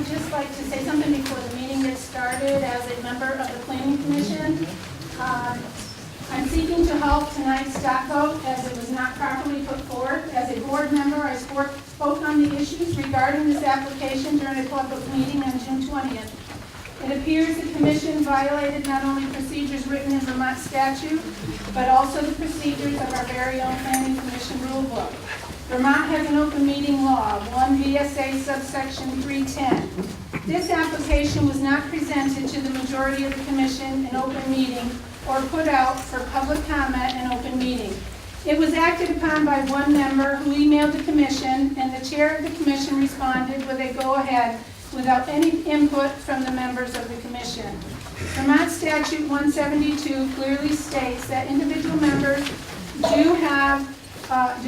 would just like to say something before the meeting gets started. As a member of the Planning Commission, I'm seeking to halt tonight's stop vote as it was not properly put forth. As a board member, I spoke on the issues regarding this application during a public meeting on June 20th. It appears the Commission violated not only procedures written in Vermont statute, but also the procedures of our very own Planning Commission rule book. Vermont has an open meeting law, 1 VSA subsection 310. This application was not presented to the majority of the Commission in open meeting or put out for public comment in open meeting. It was acted upon by one member who emailed the Commission, and the chair of the Commission responded with a go-ahead without any input from the members of the Commission. Vermont Statute 172 clearly states that individual members do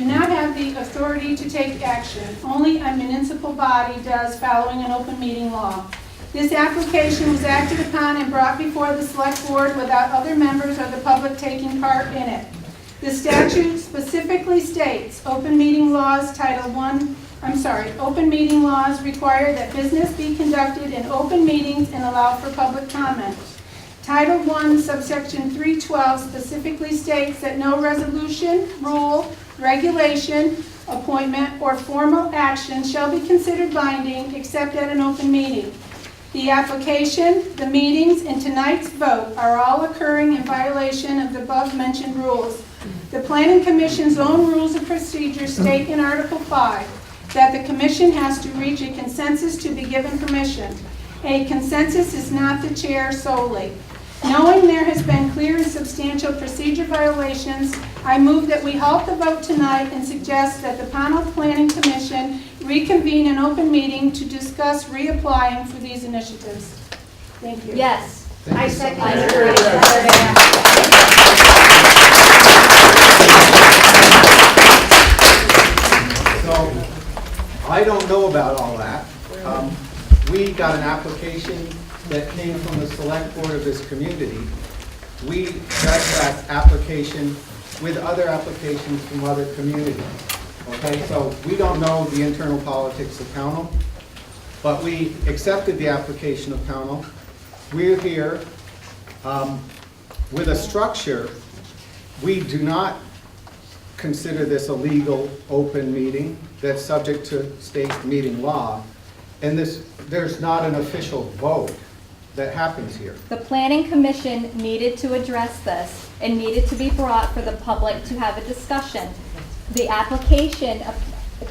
not have the authority to take action. Only a municipal body does, following an open meeting law. This application was acted upon and brought before the Select Board without other members or the public taking part in it. The statute specifically states open meeting laws open meeting laws require that business be conducted in open meetings and allow for public comment. Title 1, subsection 312 specifically states that no resolution, rule, regulation, appointment, or formal action shall be considered binding except at an open meeting. The application, the meetings, and tonight's vote are all occurring in violation of the above-mentioned rules. The Planning Commission's own rules of procedure state in Article 5 that the Commission has to reach a consensus to be given permission. A consensus is not the chair solely. Knowing there has been clear and substantial procedure violations, I move that we halt the vote tonight and suggest that the Pownal Planning Commission reconvene an open meeting to discuss reapplying for these initiatives. Thank you. Yes. I second I it. agree. So, I don't know about all that. We got an application that came from the select board of this community. We judged that application with other applications from other communities. Okay, so we don't know the internal politics of Pownal, but we accepted the application of Pownal. We're here with a structure. We do not consider this a legal open meeting that's subject to state meeting law, and there's not an official vote that happens here. The Planning Commission needed to address this and needed to be brought for the public to have a discussion. The application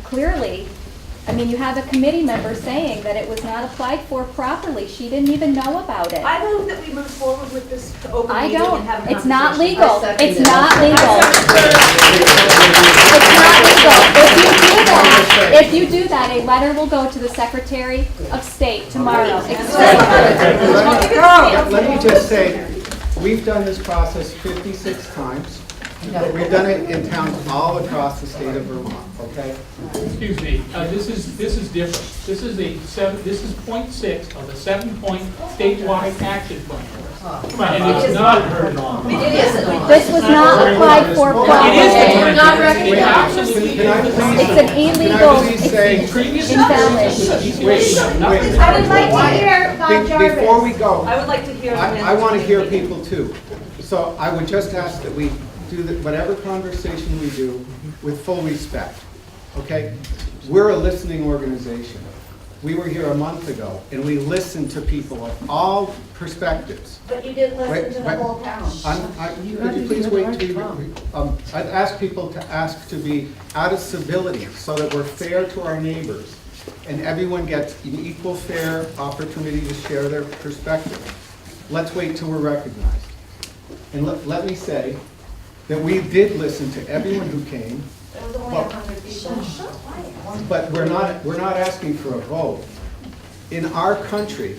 clearly, I mean, you have a committee member saying that it was not applied for properly. She didn't even know about it. I move that we move forward with this open I meeting don't. and have a It's not conversation. legal. It's not legal. It's not legal. If you do that, a letter will go to the Secretary of State tomorrow. Let me just say, we've done this process 56 times. We've done it in towns all across the state of Vermont, okay? Excuse me, this is different. This is point 6 of the 7-point statewide action plan. And it's not heard on. This was not applied for properly. It is. Not We absolutely. It's an illegal, it's invalid. I would like to hear Bob Jarvis. Before we go, I would like to hear. I want to hear people too. So I would just ask that we do whatever conversation we do with full respect, okay? We're a listening organization. We were here a month ago, and we listened to people of all perspectives. But you didn't listen to the whole panel. Could you please wait till you, I'd ask people to ask to be out of civility so that we're fair to our neighbors and everyone gets an equal fair opportunity to share their perspective. Let's wait till we're recognized. And let me say that we did listen to everyone who came. It was only 100 people. But we're not asking for a vote. In our country,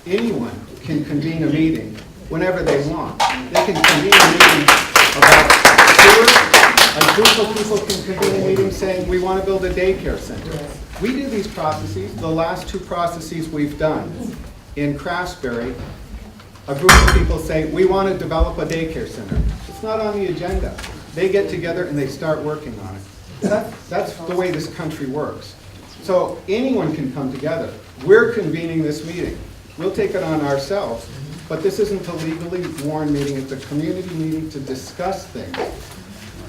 anyone can convene a meeting whenever they want. They can convene a meeting about sewer. A group of people can convene a meeting saying we want to build a daycare center. We do these processes. The last 2 processes we've done in Craftsbury, a group of people say we want to develop a daycare center. It's not on the agenda. They get together and they start working on it. That's the way this country works. So anyone can come together. We're convening this meeting. We'll take it on ourselves, but this isn't a legally warned meeting, it's a community meeting to discuss things.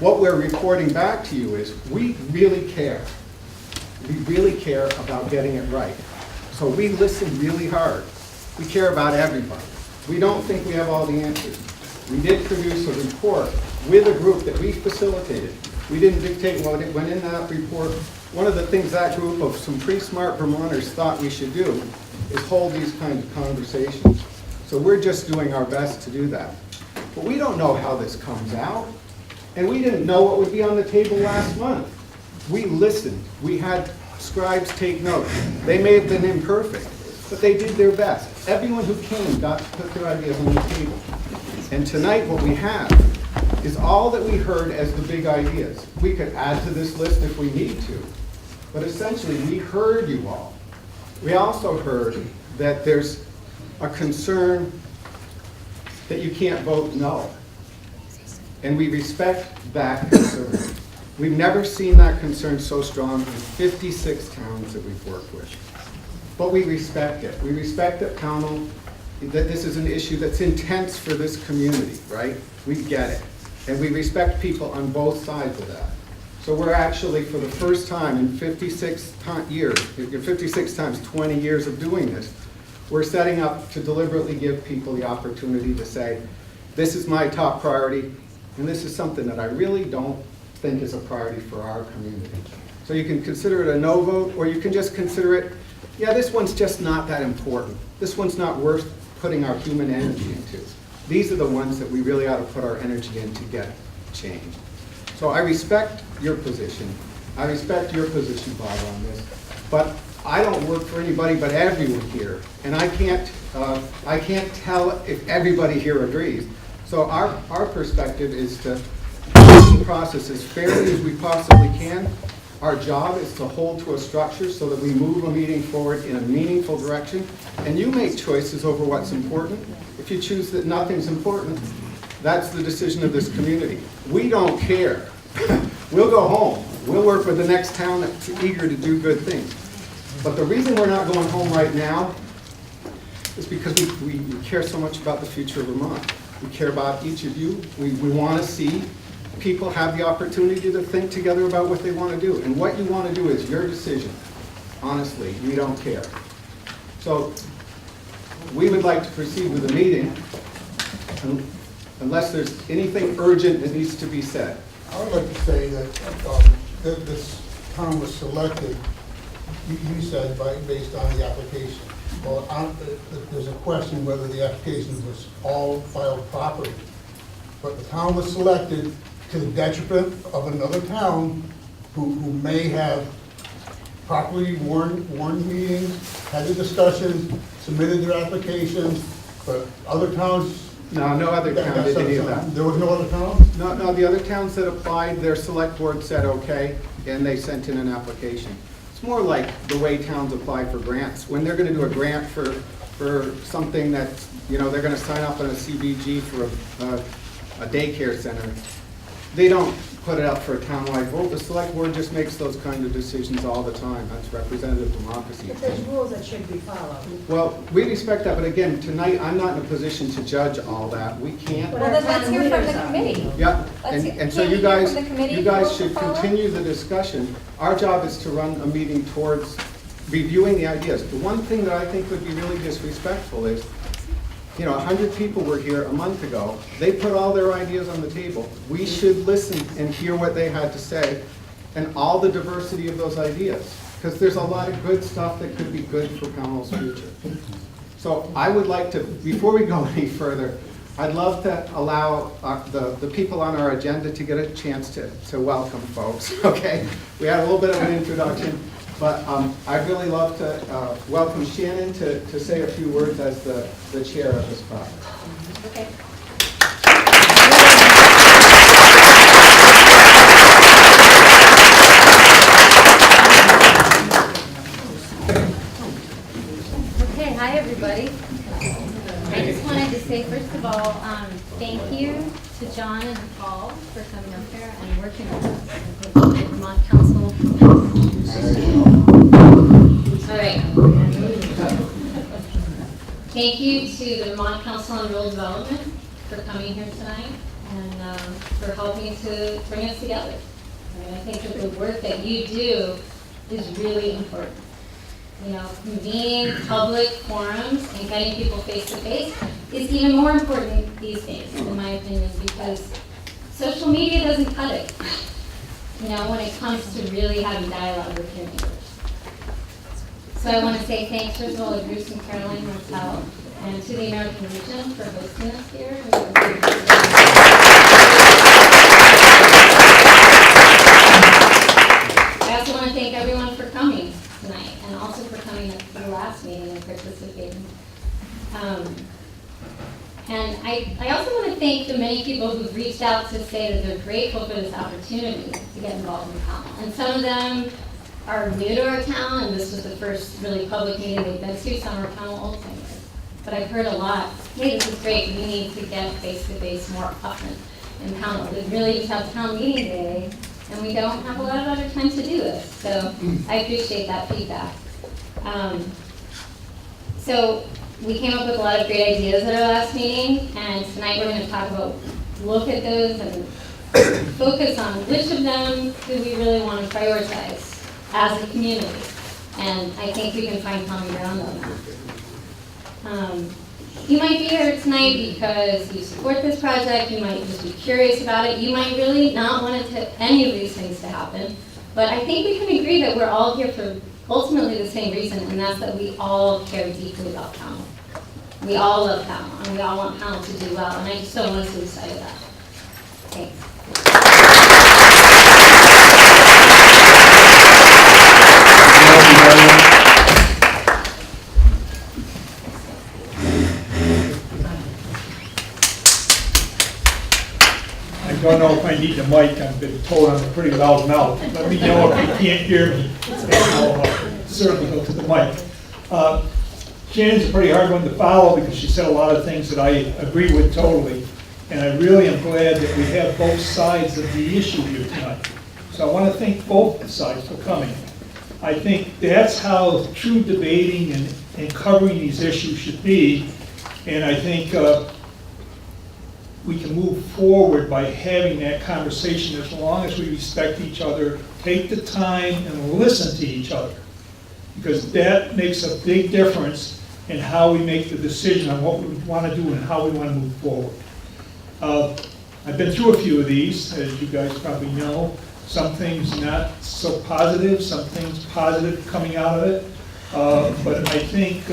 What we're reporting back to you is, we really care. We really care about getting it right. So we listen really hard. We care about everybody. We don't think we have all the answers. We did produce a report with a group that we facilitated. We didn't dictate what went in that report. One of the things that group of some pretty smart Vermonters thought we should do is hold these kinds of conversations. So we're just doing our best to do that. But we don't know how this comes out. And we didn't know what would be on the table last month. We listened. We had scribes take notes. They may have been imperfect, but they did their best. Everyone who came got to put their ideas on the table. And tonight what we have is all that we heard as the big ideas. We could add to this list if we need to, but essentially we heard you all. We also heard that there's a concern that you can't vote no. And we respect that concern. We've never seen that concern so strong in 56 towns that we've worked with. But we respect it. We respect that Pownal, that this is an issue that's intense for this community, right? We get it. And we respect people on both sides of that. So we're actually, for the first time in 56 times 20 years of doing this, we're setting up to deliberately give people the opportunity to say, this is my top priority, and this is something that I really don't think is a priority for our community. So you can consider it a no vote, or you can just consider it, yeah, this one's just not that important. This one's not worth putting our human energy into. These are the ones that we really ought to put our energy in to get changed. So I respect your position. I respect your position, Bob, on this. But I don't work for anybody but everyone here. And I can't tell if everybody here agrees. So our perspective is to do the process as fairly as we possibly can. Our job is to hold to a structure so that we move a meeting forward in a meaningful direction. And you make choices over what's important. If you choose that nothing's important, that's the decision of this community. We don't care. We'll go home. We'll work with the next town that's eager to do good things. But the reason we're not going home right now is because we care so much about the future of Vermont. We care about each of you. We want to see people have the opportunity to think together about what they want to do. And what you want to do is your decision. Honestly, we don't care. So we would like to proceed with the meeting unless there's anything urgent that needs to be said. I would like to say that this town was selected, you said, based on the application. Well, there's a question whether the application was all filed properly. But the town was selected to the detriment of another town who may have properly warned meetings, had the discussions, submitted their applications, but other towns. No other town did any of that. There was no other town? No, the other towns that applied, their select board said okay, and they sent in an application. It's more like the way towns apply for grants. When they're going to do a grant for something that, they're going to sign up on a CBG for a daycare center, they don't put it up for a townwide vote. The select board just makes those kind of decisions all the time. That's representative democracy. But there's rules that should be followed. Well, we respect that, but again, tonight, I'm not in a position to judge all that. We can't. Well, then let's hear from the committee. Yeah, Let's and so can't you we hear guys, from the committee you guys rules to should follow? continue the discussion. Our job is to run a meeting towards reviewing the ideas. The one thing that I think would be really disrespectful is, 100 people were here a month ago. They put all their ideas on the table. We should listen and hear what they had to say and all the diversity of those ideas, because there's a lot of good stuff that could be good for Pownal's future. So I would like to, before we go any further, I'd love to allow the people on our agenda to get a chance to welcome folks, okay? We had a little bit of an introduction, but I'd really love to welcome Shannon to say a few words as the chair of this process. Okay. Okay, hi everybody. I just wanted to say, first of all, thank you to John and Paul for coming up here and working with us, with the Vermont Council. All right. Thank you to the Vermont Council on Rural Development for coming here tonight and for helping to bring us together. I mean, I think that the work that you do is really important. You know, convening public forums and getting people face to face is even more important these days, in my opinion, because social media doesn't cut it. You know, when it comes to really having dialogue with your neighbors. So I want to say thanks, first of all, to Bruce and Caroline Martel and to the American Legion for hosting us here. I also want to thank everyone for coming tonight and also for coming to the last meeting and participating. And I also want to thank the many people who've reached out to say that they're grateful for this opportunity to get involved in Pownal. And some of them are new to our town, and this was the first really public meeting they've been to. Some are Pownal old timers. But I've heard a lot, hey, this is great, we need to get face-to-face more often in Pownal. We really just have town meeting day, and we don't have a lot of other time to do this. So I appreciate that feedback. So we came up with a lot of great ideas at our last meeting, and tonight we're going to talk about, look at those and focus on which of them do we really want to prioritize as a community. And I think we can find common ground on that. You might be here tonight because you support this project, you might just be curious about it, you might really not want any of these things to happen, but I think we can agree that we're all here for ultimately the same reason, and that's that we all care deeply about Pownal. We all love Pownal, and we all want Pownal to do well, and I just don't want us to lose sight of that. Thanks. I don't know if I need the mic. I've been told I'm a pretty loud mouth. Let me know if you can't hear me. I'll certainly go to the mic. Shannon's a pretty hard one to follow because she said a lot of things that I agree with totally. And I really am glad that we have both sides of the issue here tonight. So I want to thank both sides for coming. I think that's how true debating and covering these issues should be. And I think we can move forward by having that conversation as long as we respect each other, take the time and listen to each other. Because that makes a big difference in how we make the decision on what we want to do and how we want to move forward. I've been through a few of these, as you guys probably know. Some things not so positive, some things positive coming out of it. But I think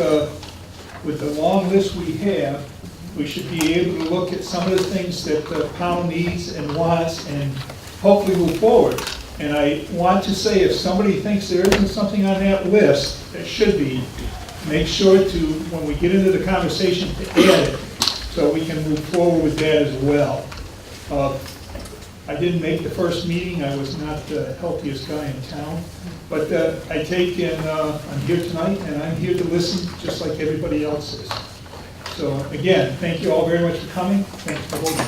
with the long list we have, we should be able to look at some of the things that Pownal needs and wants and hopefully move forward. And I want to say, if somebody thinks there isn't something on that list that should be, make sure to, when we get into the conversation, to add it so we can move forward with that as well. I didn't make the first meeting. I was not the healthiest guy in town. But I take and I'm here tonight, and I'm here to listen just like everybody else is. So again, thank you all very much for coming. Thanks for holding.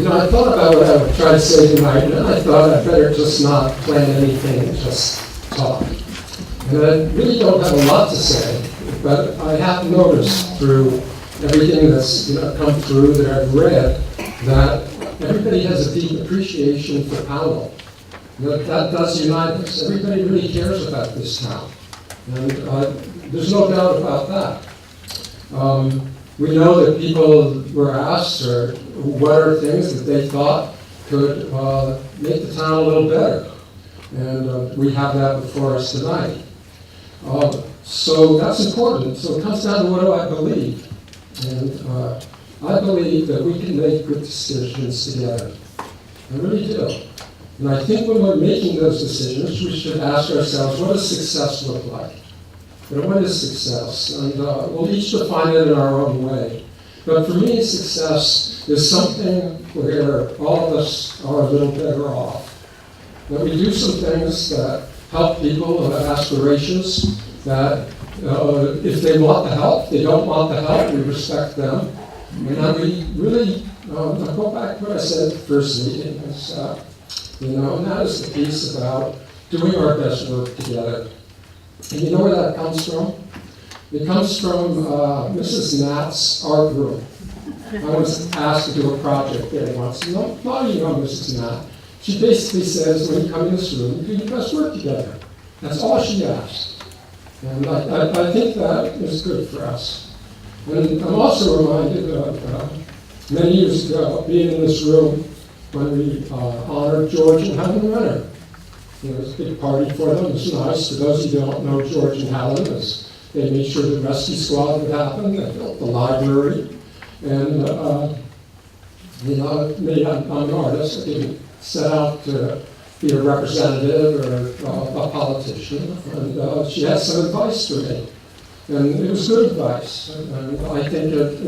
I thought about what I would try to say tonight, and I thought I'd better just not plan anything and just talk. And I really don't have a lot to say, but I have noticed through everything that's come through that I've read that everybody has a deep appreciation for Pownal. That does unite us. Everybody really cares about this town, and there's no doubt about that. We know that people were asked, or what are things that they thought could make the town a little better, and we have that before us tonight. So that's important. So it comes down to what do I believe, and I believe that we can make good decisions together. I really do. And I think when we're making those decisions, we should ask ourselves, what does success look like? What is success? And we'll each define it in our own way. But for me, success is something where all of us are a little better off. That we do some things that help people who have aspirations, that if they want the help, they don't want the help, we respect them. And then we really, I'll go back to what I said at the first meeting, is, and that is the piece about doing our best work together. And you know where that comes from? It comes from Mrs. Knat's art room. I was asked to do a project there once. No, not even on Mrs. Knat. She basically says, when you come in this room, do your best work together. That's all she asked. And I think that is good for us. And I'm also reminded of many years ago, being in this room when we honored George and Helen Renner. It was a big party for them. It was nice. For those who don't know George and Helen, they made sure the rescue squad would happen. They built the library. And, I'm an artist. I didn't set out to be a representative or a politician. And she had some advice for me. And it was good advice. And I think it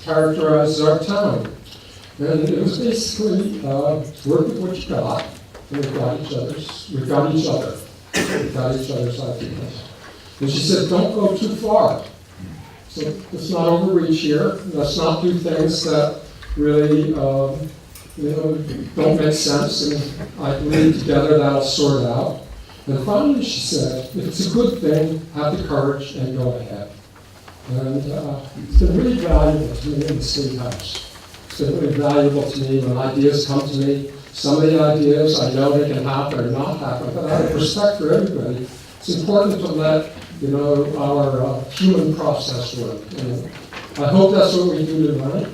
characterized our town. And it was basically work with what you got. And we've got each other's ideas. And she said, don't go too far. So let's not overreach here. Let's not do things that really, don't make sense. And I believe together that'll sort it out. And finally she said, if it's a good thing, have the courage and go ahead. And it's been really valuable to me in the State House. It's been really valuable to me when ideas come to me. Some of the ideas, I know they can happen or not happen, but out of respect for everybody, it's important to let our human process work. And I hope that's what we do tonight.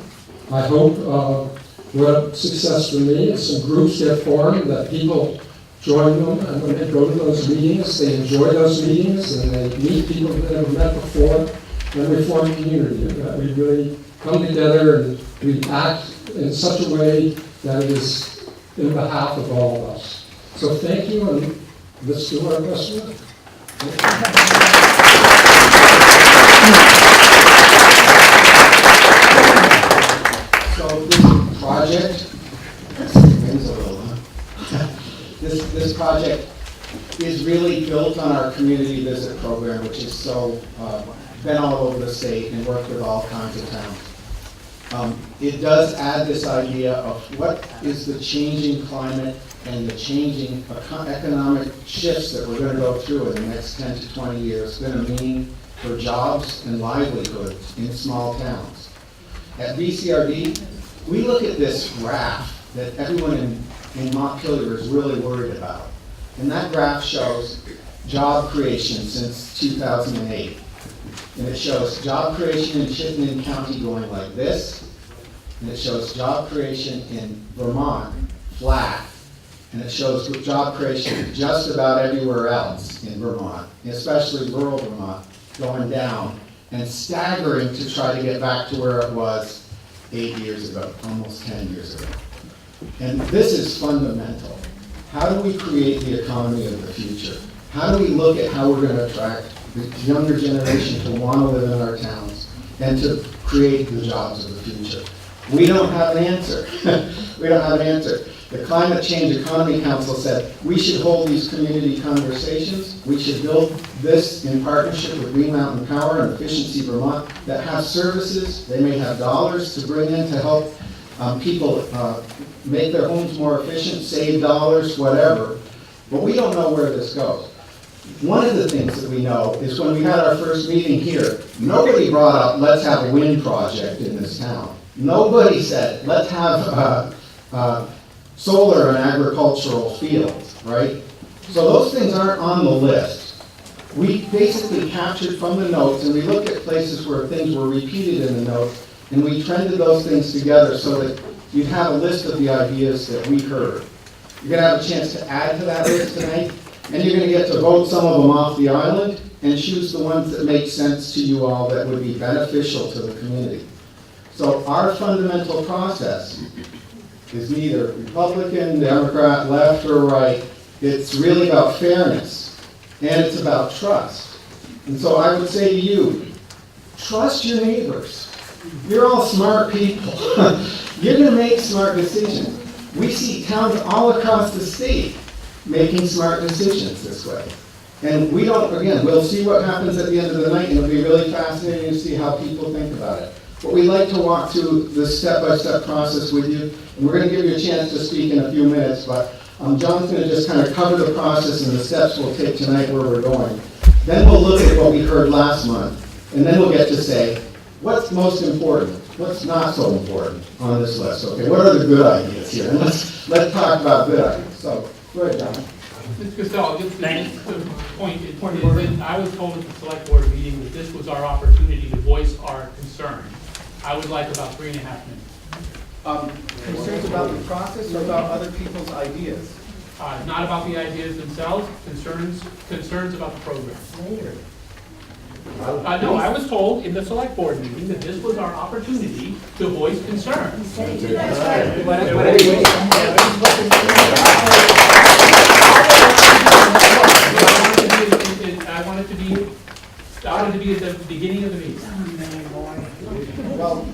I hope what success for me is some groups get formed, that people join them, and when they go to those meetings, they enjoy those meetings, and they meet people that they've never met before, and we form community, that we really come together and we act in such a way that it is in behalf of all of us. So thank you, and let's do our best work. So this project, this project is really built on our community visit program, which is been all over the state and worked with all kinds of towns. It does add this idea of what is the changing climate and the changing economic shifts that we're going to go through in the next 10 to 20 years going to mean for jobs and livelihoods in small towns. At VCRD, we look at this graph that everyone in Montpelier is really worried about. And that graph shows job creation since 2008. And it shows job creation in Chittenden County going like this. And it shows job creation in Vermont, flat. And it shows job creation just about everywhere else in Vermont, especially rural Vermont, going down and staggering to try to get back to where it was 8 years ago, almost 10 years ago. And this is fundamental. How do we create the economy of the future? How do we look at how we're going to attract the younger generation to want to live in our towns and to create the jobs of the future? We don't have an answer. We don't have an answer. The Climate Change Economy Council said we should hold these community conversations. We should build this in partnership with Green Mountain Power and Efficiency Vermont that have services. They may have dollars to bring in to help people make their homes more efficient, save dollars, whatever. But we don't know where this goes. One of the things that we know is when we had our first meeting here, nobody brought up, let's have a wind project in this town. Nobody said, let's have solar and agricultural fields, right? So those things aren't on the list. We basically captured from the notes, and we looked at places where things were repeated in the notes, and we trended those things together so that you'd have a list of the ideas that we heard. You're going to have a chance to add to that list tonight, and you're going to get to vote some of them off the island and choose the ones that make sense to you all that would be beneficial to the community. So our fundamental process is neither Republican, Democrat, left, or right. It's really about fairness, and it's about trust. And so I would say to you, trust your neighbors. You're all smart people. You're going to make smart decisions. We see towns all across the state making smart decisions this way. And we don't, again, we'll see what happens at the end of the night, and it'll be really fascinating to see how people think about it. But we'd like to walk through this step-by-step process with you, and we're going to give you a chance to speak in a few minutes, but John's going to just kind of cover the process and the steps we'll take tonight where we're going. Then we'll look at what we heard last month, and then we'll get to say, what's most important? What's not so important on this list? Okay, what are the good ideas here? And let's talk about good ideas. So, go ahead, John. Mr. Costello, just the point is that I was told at the select board meeting that this was our opportunity to voice our concerns. I would like about 3.5 minutes. Concerns about the process or about other people's ideas? Not about the ideas themselves, concerns about the program. No, I was told in the select board meeting that this was our opportunity to voice concerns. I wanted to be at the beginning of the meeting. Well,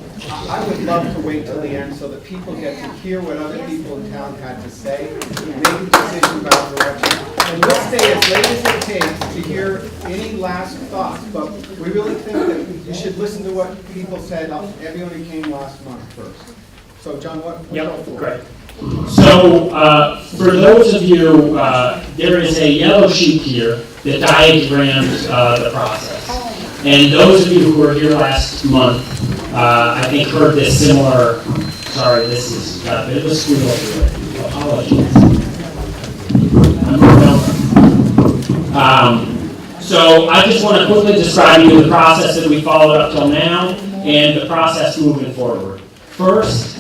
I would love to wait till the end so that people get to hear what other people in town had to say, make a decision about direction. And we'll stay as late as it takes to hear any last thoughts, but we really think that you should listen to what people said, everyone who came last month first. So John, what? Yep, great. So, for those of you, there is a yellow sheet here that diagrams the process. And those of you who were here last month, I think heard this similar, sorry, this is a bit of a screw up here. Apologies. So I just want to quickly describe to you the process that we followed up till now and the process moving forward. First,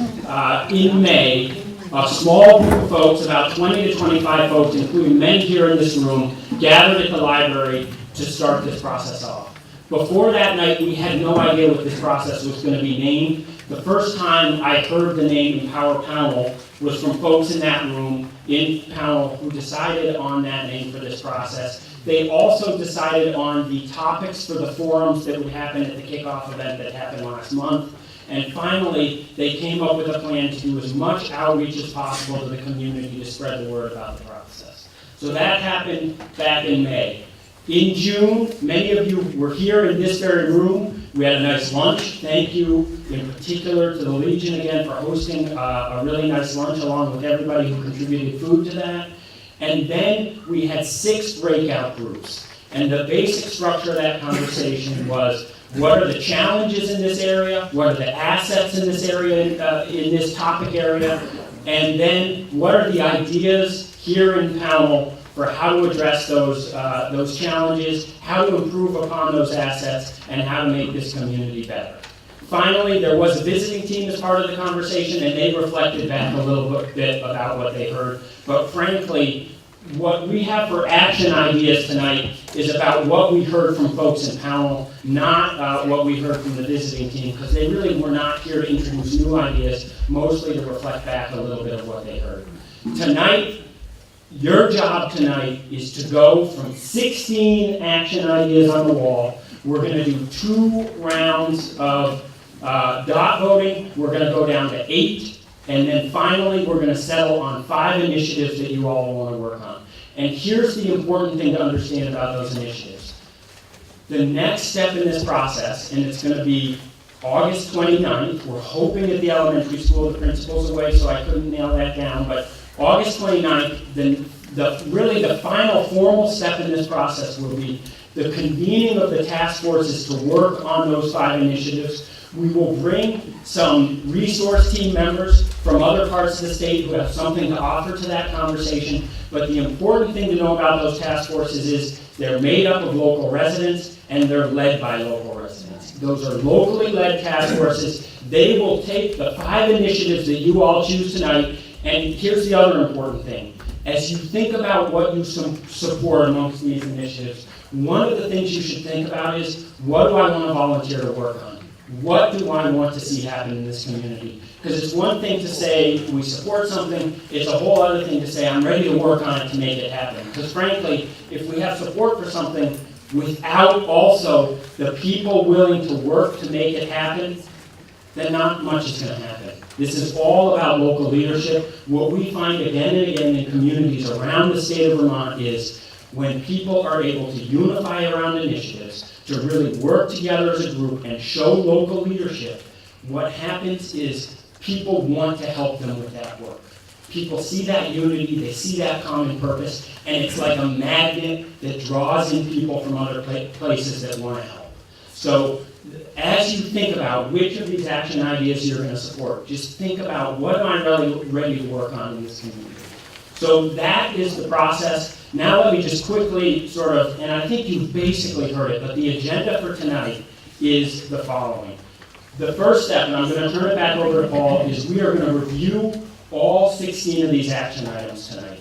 in May, a small group of folks, about 20 to 25 folks, including many here in this room, gathered at the library to start this process off. Before that night, we had no idea what this process was going to be named. The first time I heard the name Empower Pownal was from folks in that room in Pownal who decided on that name for this process. They also decided on the topics for the forums that would happen at the kickoff event that happened last month. And finally, they came up with a plan to do as much outreach as possible to the community to spread the word about the process. So that happened back in May. In June, many of you were here in this very room. We had a nice lunch. Thank you in particular to the Legion again for hosting a really nice lunch along with everybody who contributed food to that. And then we had 6 breakout groups. And the basic structure of that conversation was, what are the challenges in this area? What are the assets in this area, in this topic area? And then what are the ideas here in Pownal for how to address those challenges, how to improve upon those assets, and how to make this community better. Finally, there was a visiting team as part of the conversation, and they reflected back a little bit about what they heard. But frankly, what we have for action ideas tonight is about what we heard from folks in Pownal, not what we heard from the visiting team, because they really were not here to introduce new ideas, mostly to reflect back a little bit of what they heard. Tonight, your job tonight is to go from 16 action ideas on the wall. We're going to do 2 rounds of dot voting. We're going to go down to 8. And then finally, we're going to settle on 5 initiatives that you all want to work on. And here's the important thing to understand about those initiatives. The next step in this process, and it's going to be August 29th. We're hoping at the elementary school, the principal's away, so I couldn't nail that down. But August 29th, really the final formal step in this process will be the convening of the task forces to work on those 5 initiatives. We will bring some resource team members from other parts of the state who have something to offer to that conversation. But the important thing to know about those task forces is they're made up of local residents and they're led by local residents. Those are locally led task forces. They will take the 5 initiatives that you all choose tonight. And here's the other important thing. As you think about what you support amongst these initiatives, one of the things you should think about is, what do I want to volunteer to work on? What do I want to see happen in this community? Because it's one thing to say we support something, it's a whole other thing to say I'm ready to work on it to make it happen. Because frankly, if we have support for something without also the people willing to work to make it happen, then not much is going to happen. This is all about local leadership. What we find again and again in communities around the state of Vermont is when people are able to unify around initiatives, to really work together as a group and show local leadership, what happens is people want to help them with that work. People see that unity, they see that common purpose, and it's like a magnet that draws in people from other places that want to help. So as you think about which of these action ideas you're going to support, just think about what am I really ready to work on in this community. So that is the process. Now let me just quickly sort of, and I think you've basically heard it, but the agenda for tonight is the following. The first step, and I'm going to turn it back over to Paul, is we are going to review all 16 of these action items tonight.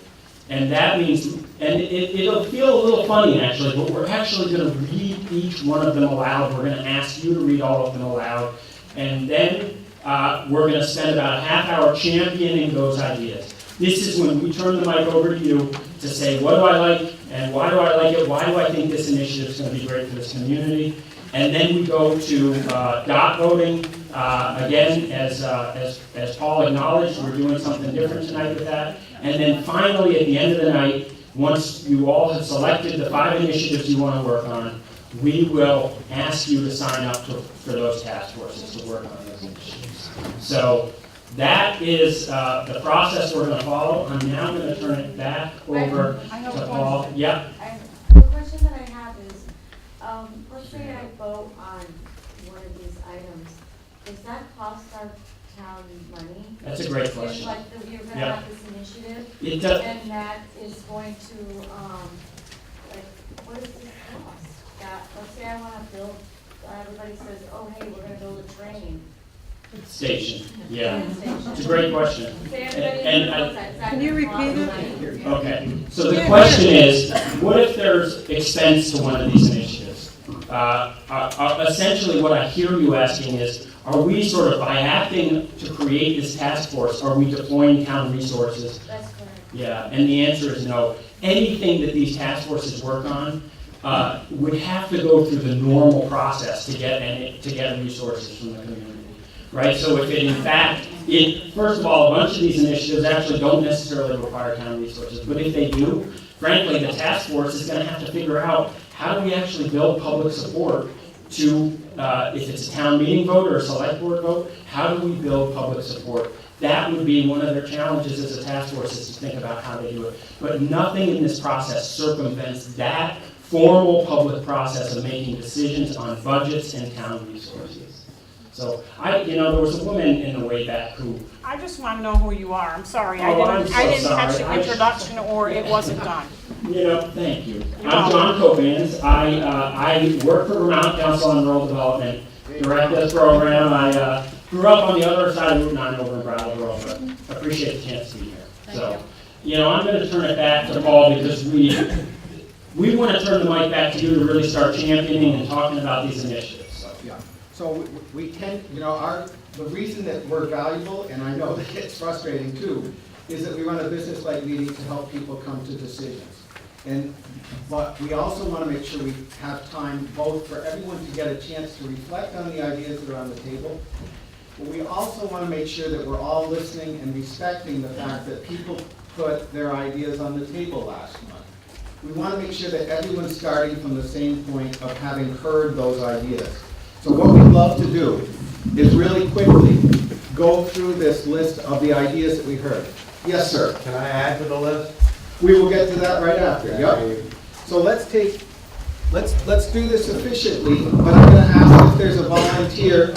And that means, and it'll feel a little funny actually, but we're actually going to read each one of them aloud. We're going to ask you to read all of them aloud. And then we're going to spend about a half hour championing those ideas. This is when we turn the mic over to you to say, what do I like, and why do I like it? Why do I think this initiative is going to be great for this community? And then we go to dot voting. Again, as Paul acknowledged, we're doing something different tonight with that. And then finally, at the end of the night, once you all have selected the 5 initiatives you want to work on, we will ask you to sign up for those task forces to work on those initiatives. So that is the process we're going to follow. I'm now going to turn it back over to Paul. Yeah. The question that I have is, let's say I vote on one of these items, does that cost our town money? That's a great question. It's like that you're going to Yeah. have this initiative, It does. and that is going to, like, what does this cost? That, let's say I want to build, everybody says, oh, hey, we're going to build a train. Station. Yeah. Station. It's a great question. Say everybody And knows that. Is that Can you gonna cost repeat it? money? Okay, so the question is, what if there's expense to one of these initiatives? Essentially, what I hear you asking is, are we sort of, by acting to create this task force, are we deploying town resources? That's correct. Yeah, and the answer is no. Anything that these task forces work on would have to go through the normal process to get resources from the community. Right, so if it, in fact, first of all, a bunch of these initiatives actually don't necessarily require town resources, but if they do, frankly, the task force is going to have to figure out how do we actually build public support to, if it's a town meeting vote or a select board vote, how do we build public support? That would be one of their challenges as a task force, is to think about how they do it. But nothing in this process circumvents that formal public process of making decisions on budgets and town resources. So, there was a woman in the way back who... I just want to know who you are. I'm sorry. Oh, I didn't sorry. catch the introduction, or it wasn't done. Thank you. I'm John Copans. I work for Vermont Council on Rural Development, direct this program. I grew up on the other side of Route 9 over in Brattleboro, but appreciate the chance to be here. So, I'm going to turn it back to Paul because we want to turn the mic back to you to really start championing and talking about these initiatives. So we tend, the reason that we're valuable, and I know that it's frustrating too, is that we run a business-like meeting to help people come to decisions. But we also want to make sure we have time both for everyone to get a chance to reflect on the ideas that are on the table, but we also want to make sure that we're all listening and respecting the fact that people put their ideas on the table last month. We want to make sure that everyone's starting from the same point of having heard those ideas. So what we'd love to do is really quickly go through this list of the ideas that we heard. Yes, sir. Can I add to the list? We will get to that right after. Yep. So let's do this efficiently, but I'm going to ask if there's a volunteer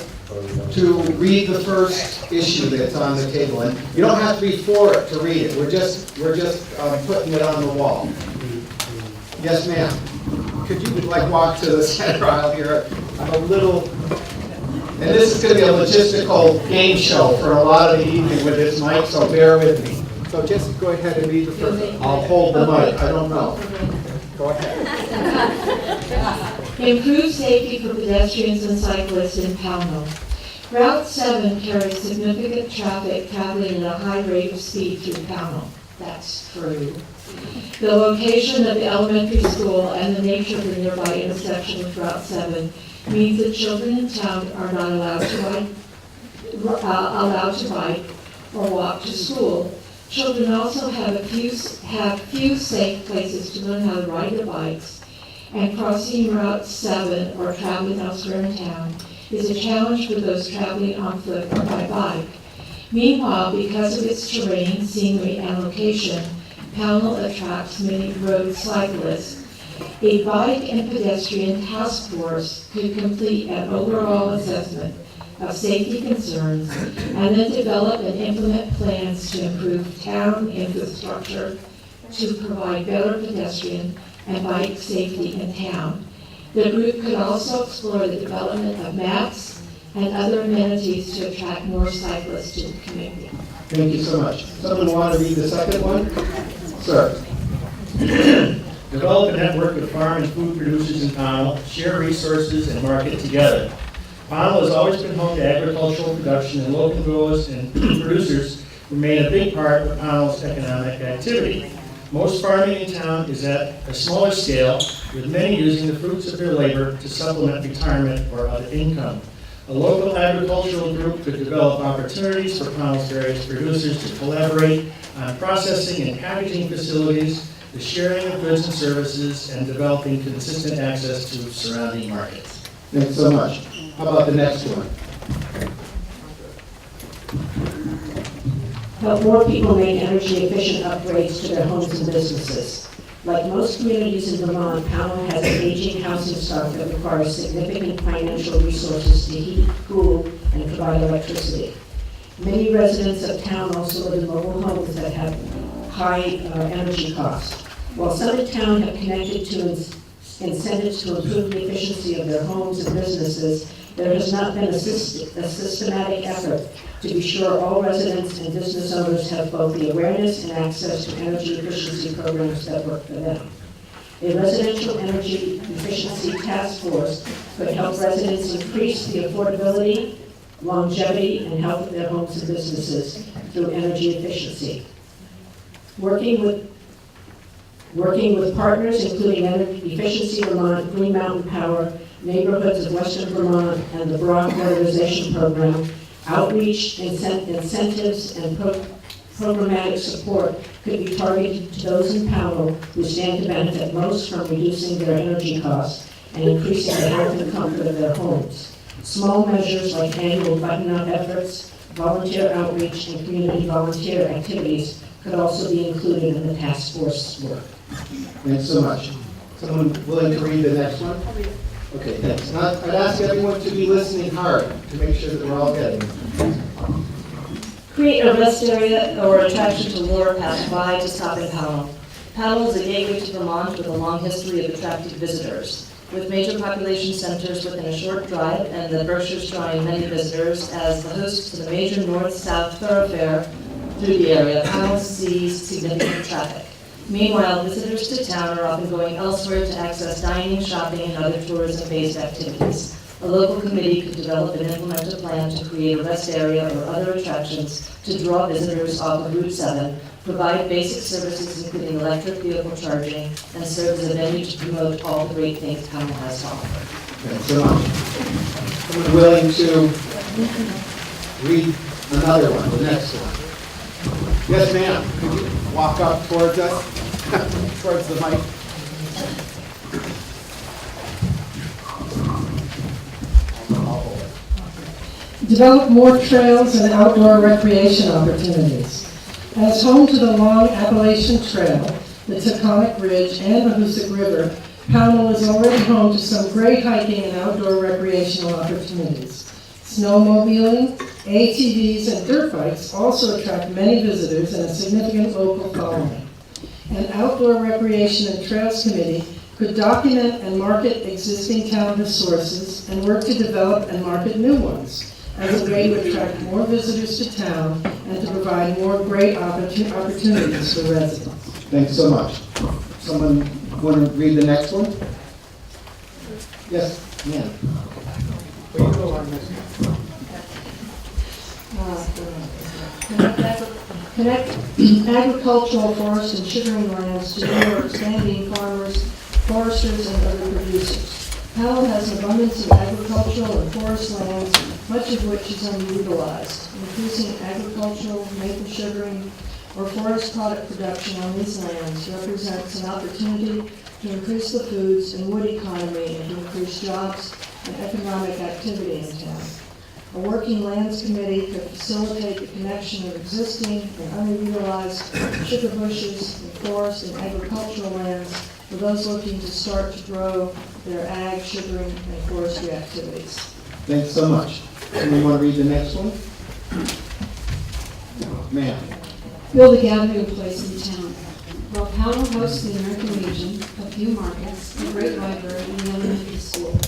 to read the first issue that's on the table. And you don't have to be for it to read it. We're just putting it on the wall. Yes, ma'am. Could you walk to the center aisle here? I'm a little, and this is going to be a logistical game show for a lot of the evening with this mic, so bear with me. So just go ahead and read the first. I'll hold the mic. I don't know. Go ahead. Improve safety for pedestrians and cyclists in Pownal. Route 7 carries significant traffic traveling at a high rate of speed through Pownal. That's true. The location of the elementary school and the nature of the nearby intersection with Route 7 means that children in town are not allowed to ride allowed to bike or walk to school. Children also have few safe places to learn how to ride their bikes, and crossing Route 7 or traveling elsewhere in town is a challenge for those traveling on foot or by bike. Meanwhile, because of its terrain, scenery, and location, Pownal attracts many road cyclists. A bike and pedestrian task force could complete an overall assessment of safety concerns and then develop and implement plans to improve town infrastructure to provide better pedestrian and bike safety in town. The group could also explore the development of maps and other amenities to attract more cyclists to the community. Thank you so much. Someone want to read the second one? Sir. Develop a network of farm and food producers in Pownal, share resources, and market together. Pownal has always been home to agricultural production, and local growers and producers remain a big part of Pownal's economic activity. Most farming in town is at a smaller scale, with many using the fruits of their labor to supplement retirement or other income. A local agricultural group could develop opportunities for Pownal's various producers to collaborate on processing and packaging facilities, the sharing of goods and services, and developing consistent access to surrounding markets. Thanks so much. How about the next one? Help more people make energy-efficient upgrades to their homes and businesses. Like most communities in Vermont, Pownal has an aging housing stock that requires significant financial resources to heat, cool, and provide electricity. Many residents of town also live in mobile homes that have high energy costs. While some in town have connected to incentives to improve the efficiency of their homes and businesses, there has not been a systematic effort to be sure all residents and business owners have both the awareness and access to energy efficiency programs that work for them. A residential energy efficiency task force could help residents increase the affordability, longevity, and health of their homes and businesses through energy efficiency. Working with partners including Energy Efficiency Vermont, Green Mountain Power, Neighborhoods of Western Vermont, and the Broad Modernization Program, outreach, incentives, and programmatic support could be targeted to those in Pownal who stand to benefit most from reducing their energy costs and increasing the health and comfort of their homes. Small measures like annual button-up efforts, volunteer outreach, and community volunteer activities could also be included in the task force work. Thanks so much. Someone willing to read the next one? Okay, thanks. Now, I'd ask everyone to be listening hard to make sure that we're all getting it. Create a rest area or attraction to lure passersby to stop in Pownal. Pownal is a gateway to Vermont with a long history of attracting visitors. With major population centers within a short drive and the brochures drawing many visitors as the host to the major north-south thoroughfare through the area, Pownal sees significant traffic. Meanwhile, visitors to town are often going elsewhere to access dining, shopping, and other tourism-based activities. A local committee could develop and implement a plan to create a rest area or other attractions to draw visitors off of Route 7, provide basic services including electric vehicle charging, and serve as a venue to promote all the great things Pownal has to offer. Thanks so much. Someone willing to read another one, the next one? Yes, ma'am. Could you walk up towards us, towards the mic? Develop more trails and outdoor recreation opportunities. As home to the long Appalachian Trail, the Taconic Ridge, and the Hoosick River, Pownal is already home to some great hiking and outdoor recreational opportunities. Snowmobiling, ATVs, and dirt bikes also attract many visitors and a significant local following. An outdoor recreation and trails committee could document and market existing town resources and work to develop and market new ones as a way to attract more visitors to town and to provide more great opportunities for residents. Thanks so much. Someone want to read the next one? Yes, ma'am. Will you go on this? Connect agricultural, forest, and sugaring lands to more expanding farmers, foresters, and other producers. Pownal has an abundance of agricultural and forest lands much of which is underutilized. Increasing agricultural, maple sugaring, or forest product production on these lands represents an opportunity to increase the foods and wood economy and to increase jobs and economic activity in town. A working lands committee could facilitate the connection of existing and underutilized sugar bushes and forest and agricultural lands for those looking to start to grow their ag, sugaring, and forestry activities. Thanks so much. Somebody want to read the next one? Ma'am. Build a gathering place in town. While Pownal hosts the American Legion, a few markets, a great library, and an elementary school,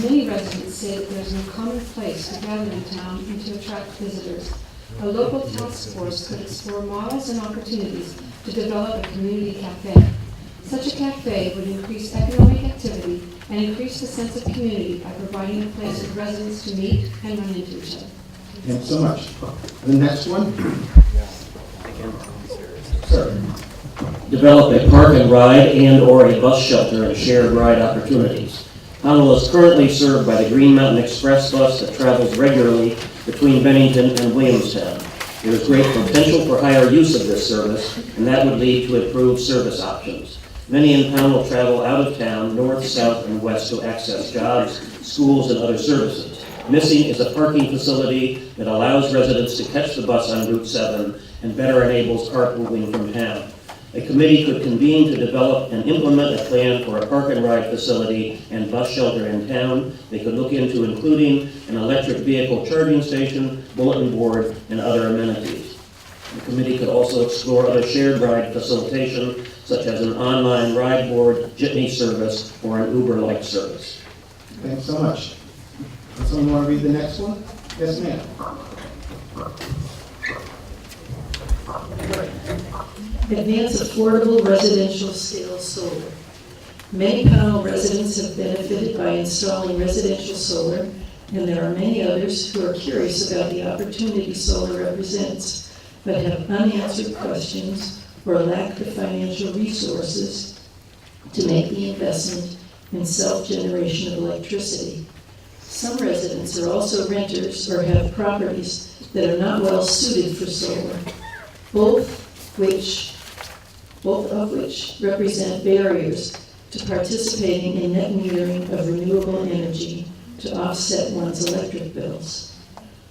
many residents say that there's no common place to gather in town and to attract visitors. A local task force could explore models and opportunities to develop a community cafe. Such a cafe would increase economic activity and increase the sense of community by providing a place for residents to meet and run into each other. Thanks so much. The next one? Sir. Develop a park and ride and/or a bus shelter and shared ride opportunities. Pownal is currently served by the Green Mountain Express bus that travels regularly between Bennington and Williamstown. There is great potential for higher use of this service, and that would lead to improved service options. Many in Pownal travel out of town, north, south, and west to access jobs, schools, and other services. Missing is a parking facility that allows residents to catch the bus on Route 7 and better enables carpooling from town. A committee could convene to develop and implement a plan for a park and ride facility and bus shelter in town. They could look into including an electric vehicle charging station, bulletin board, and other amenities. The committee could also explore other shared ride facilitation, such as an online ride board, jitney service, or an Uber-like service. Thanks so much. Does someone want to read the next one? Yes, ma'am. Advance affordable residential scale solar. Many Pownal residents have benefited by installing residential solar, and there are many others who are curious about the opportunity solar represents, but have unanswered questions or lack the financial resources to make the investment in self-generation of electricity. Some residents are also renters or have properties that are not well suited for solar, both of which represent barriers to participating in net metering of renewable energy to offset one's electric bills.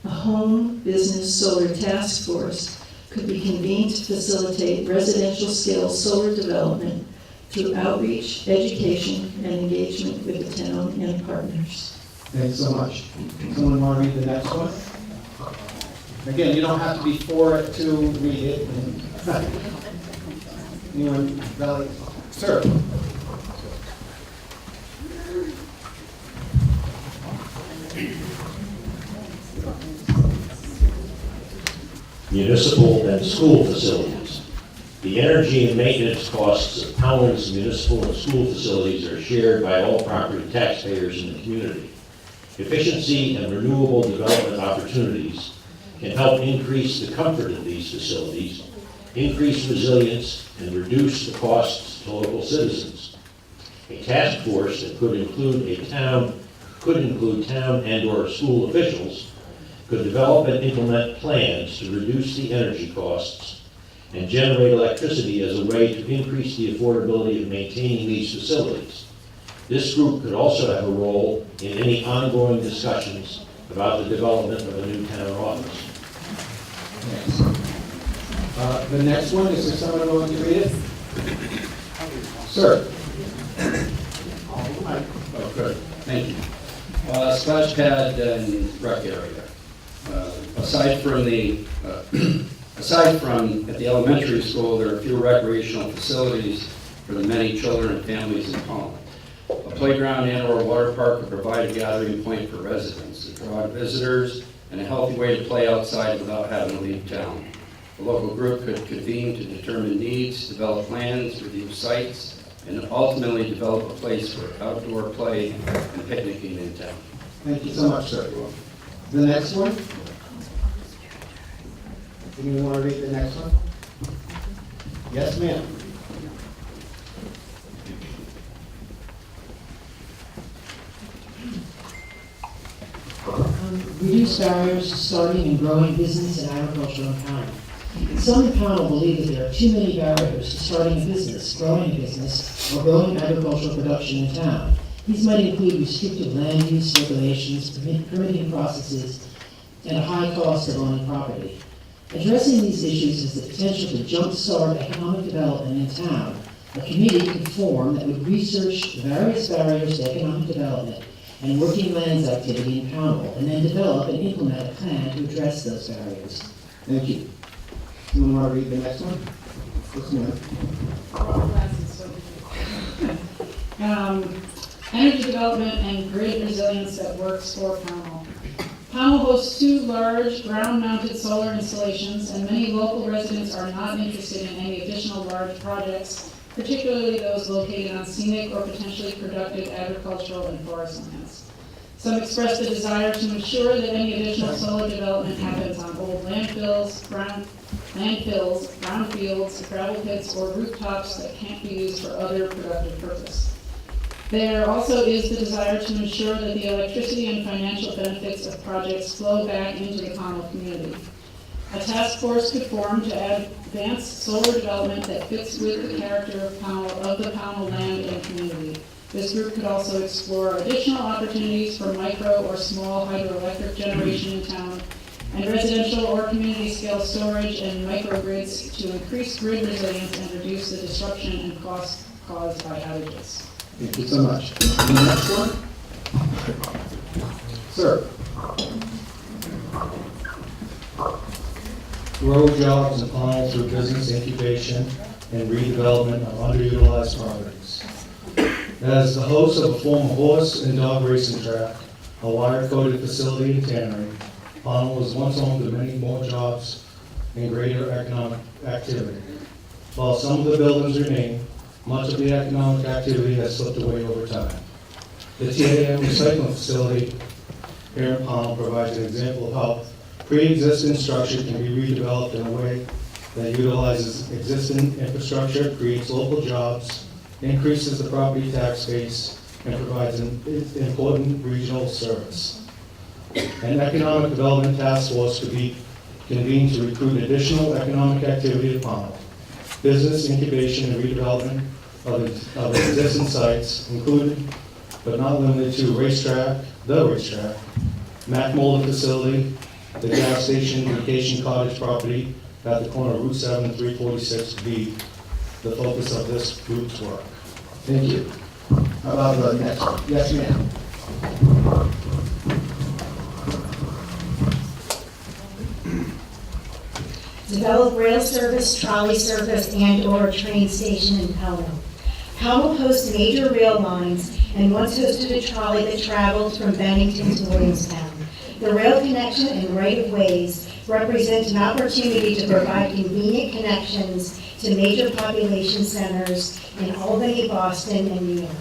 A home business solar task force could be convened to facilitate residential scale solar development through outreach, education, and engagement with the town and partners. Thanks so much. Someone want to read the next one? Again, you don't have to be for it to read it. Anyone, Valley? Sir. Municipal and school facilities. The energy and maintenance costs of Pownal's municipal and school facilities are shared by all property taxpayers in the community. Efficiency and renewable development opportunities can help increase the comfort of these facilities, increase resilience, and reduce the costs to local citizens. A task force that could include town and/or school officials could develop and implement plans to reduce the energy costs and generate electricity as a way to increase the affordability of maintaining these facilities. This group could also have a role in any ongoing discussions about the development of a new town office. The next one, is there someone willing to read it? Sir. Oh, good, thank you. Splash pad and rec area. Aside from at the elementary school, there are a few recreational facilities for the many children and families in Pownal. A playground and/or water park would provide a gathering point for residents to draw visitors and a healthy way to play outside without having to leave town. The local group could convene to determine needs, develop plans, review sites, and ultimately develop a place for outdoor play and picnicking in town. Thank you so much, sir. The next one? Anyone want to read the next one? Yes, ma'am. reduce barriers to starting and growing business and agriculture in Pownal. Some in Pownal believe that there are too many barriers to starting a business, growing a business, or growing agricultural production in town. These might include restrictive land use regulations, permitting processes, and a high cost of owning property. Addressing these issues has the potential to jumpstart economic development in town. A committee could form that would research the various barriers to economic development and working lands activity in Pownal, and then develop and implement a plan to address those barriers. Thank you. Someone want to read the next one? This one. Energy development and grid resilience that works for Pownal. Pownal hosts 2 large ground-mounted solar installations, and many local residents are not interested in any additional large projects, particularly those located on scenic or potentially productive agricultural and forest lands. Some express the desire to ensure that any additional solar development happens on old landfills, brownfields, gravel pits, or rooftops that can't be used for other productive purpose. There also is the desire to ensure that the electricity and financial benefits of projects flow back into the Pownal community. A task force could form to advance solar development that fits with the character of the Pownal land and community. This group could also explore additional opportunities for micro or small hydroelectric generation in town, and residential or community scale storage and microgrids to increase grid resilience and reduce the disruption and costs caused by outages. Thank you so much. And the next one? Sir. Grow jobs and clients through business incubation and redevelopment of underutilized properties. As the host of a former horse and dog racing track, a wire-coated facility and tannery, Pownal was once home to many more jobs and greater economic activity. While some of the buildings remain, much of the economic activity has slipped away over time. The TAM recycling facility here in Pownal provides an example of how pre-existing structure can be redeveloped in a way that utilizes existing infrastructure, creates local jobs, increases the property tax base, and provides an important regional service. An economic development task force could be convened to recruit additional economic activity to Pownal. Business incubation and redevelopment of existing sites, included but not limited to the racetrack, Mac Molding facility, the gas station, vacation cottage property at the corner of Route 7 and 346 be the focus of this group's work. Thank you. How about the next one? Yes, ma'am. Develop rail service, trolley service, and/or train station in Pownal. Pownal hosts major rail lines and once hosted a trolley that traveled from Bennington to Williamstown. The rail connection and right-of-ways represent an opportunity to provide convenient connections to major population centers in Albany, Boston, and New York.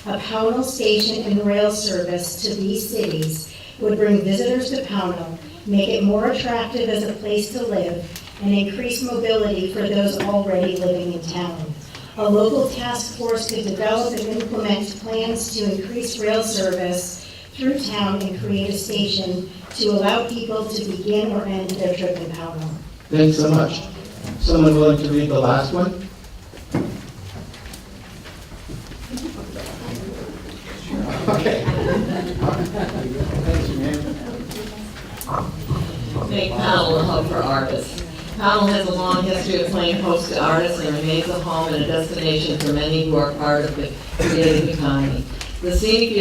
A Pownal station and rail service to these cities would bring visitors to Pownal, make it more attractive as a place to live, and increase mobility for those already living in town. A local task force could develop and implement plans to increase rail service through town and create a station to allow people to begin or end their trip in Pownal. Thanks so much. Someone willing to read the last one? Okay. Thanks, ma'am. Make Pownal a hub for artists. Pownal has a long history of playing host to artists and remains a home and a destination for many who are part of the creative economy. The scenic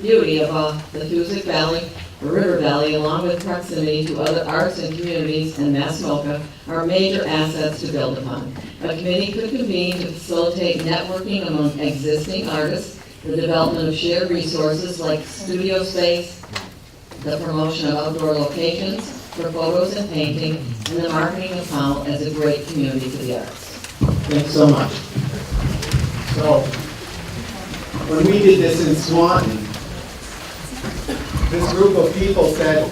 beauty of the Hoosic Valley, or River Valley, along with proximity to other arts and communities and Massamoka, are major assets to build upon. A committee could convene to facilitate networking among existing artists, the development of shared resources like studio space, the promotion of outdoor locations for photos and painting, and the marketing of Pownal as a great community for the arts. Thanks so much. So, when we did this in Swanton, this group of people said,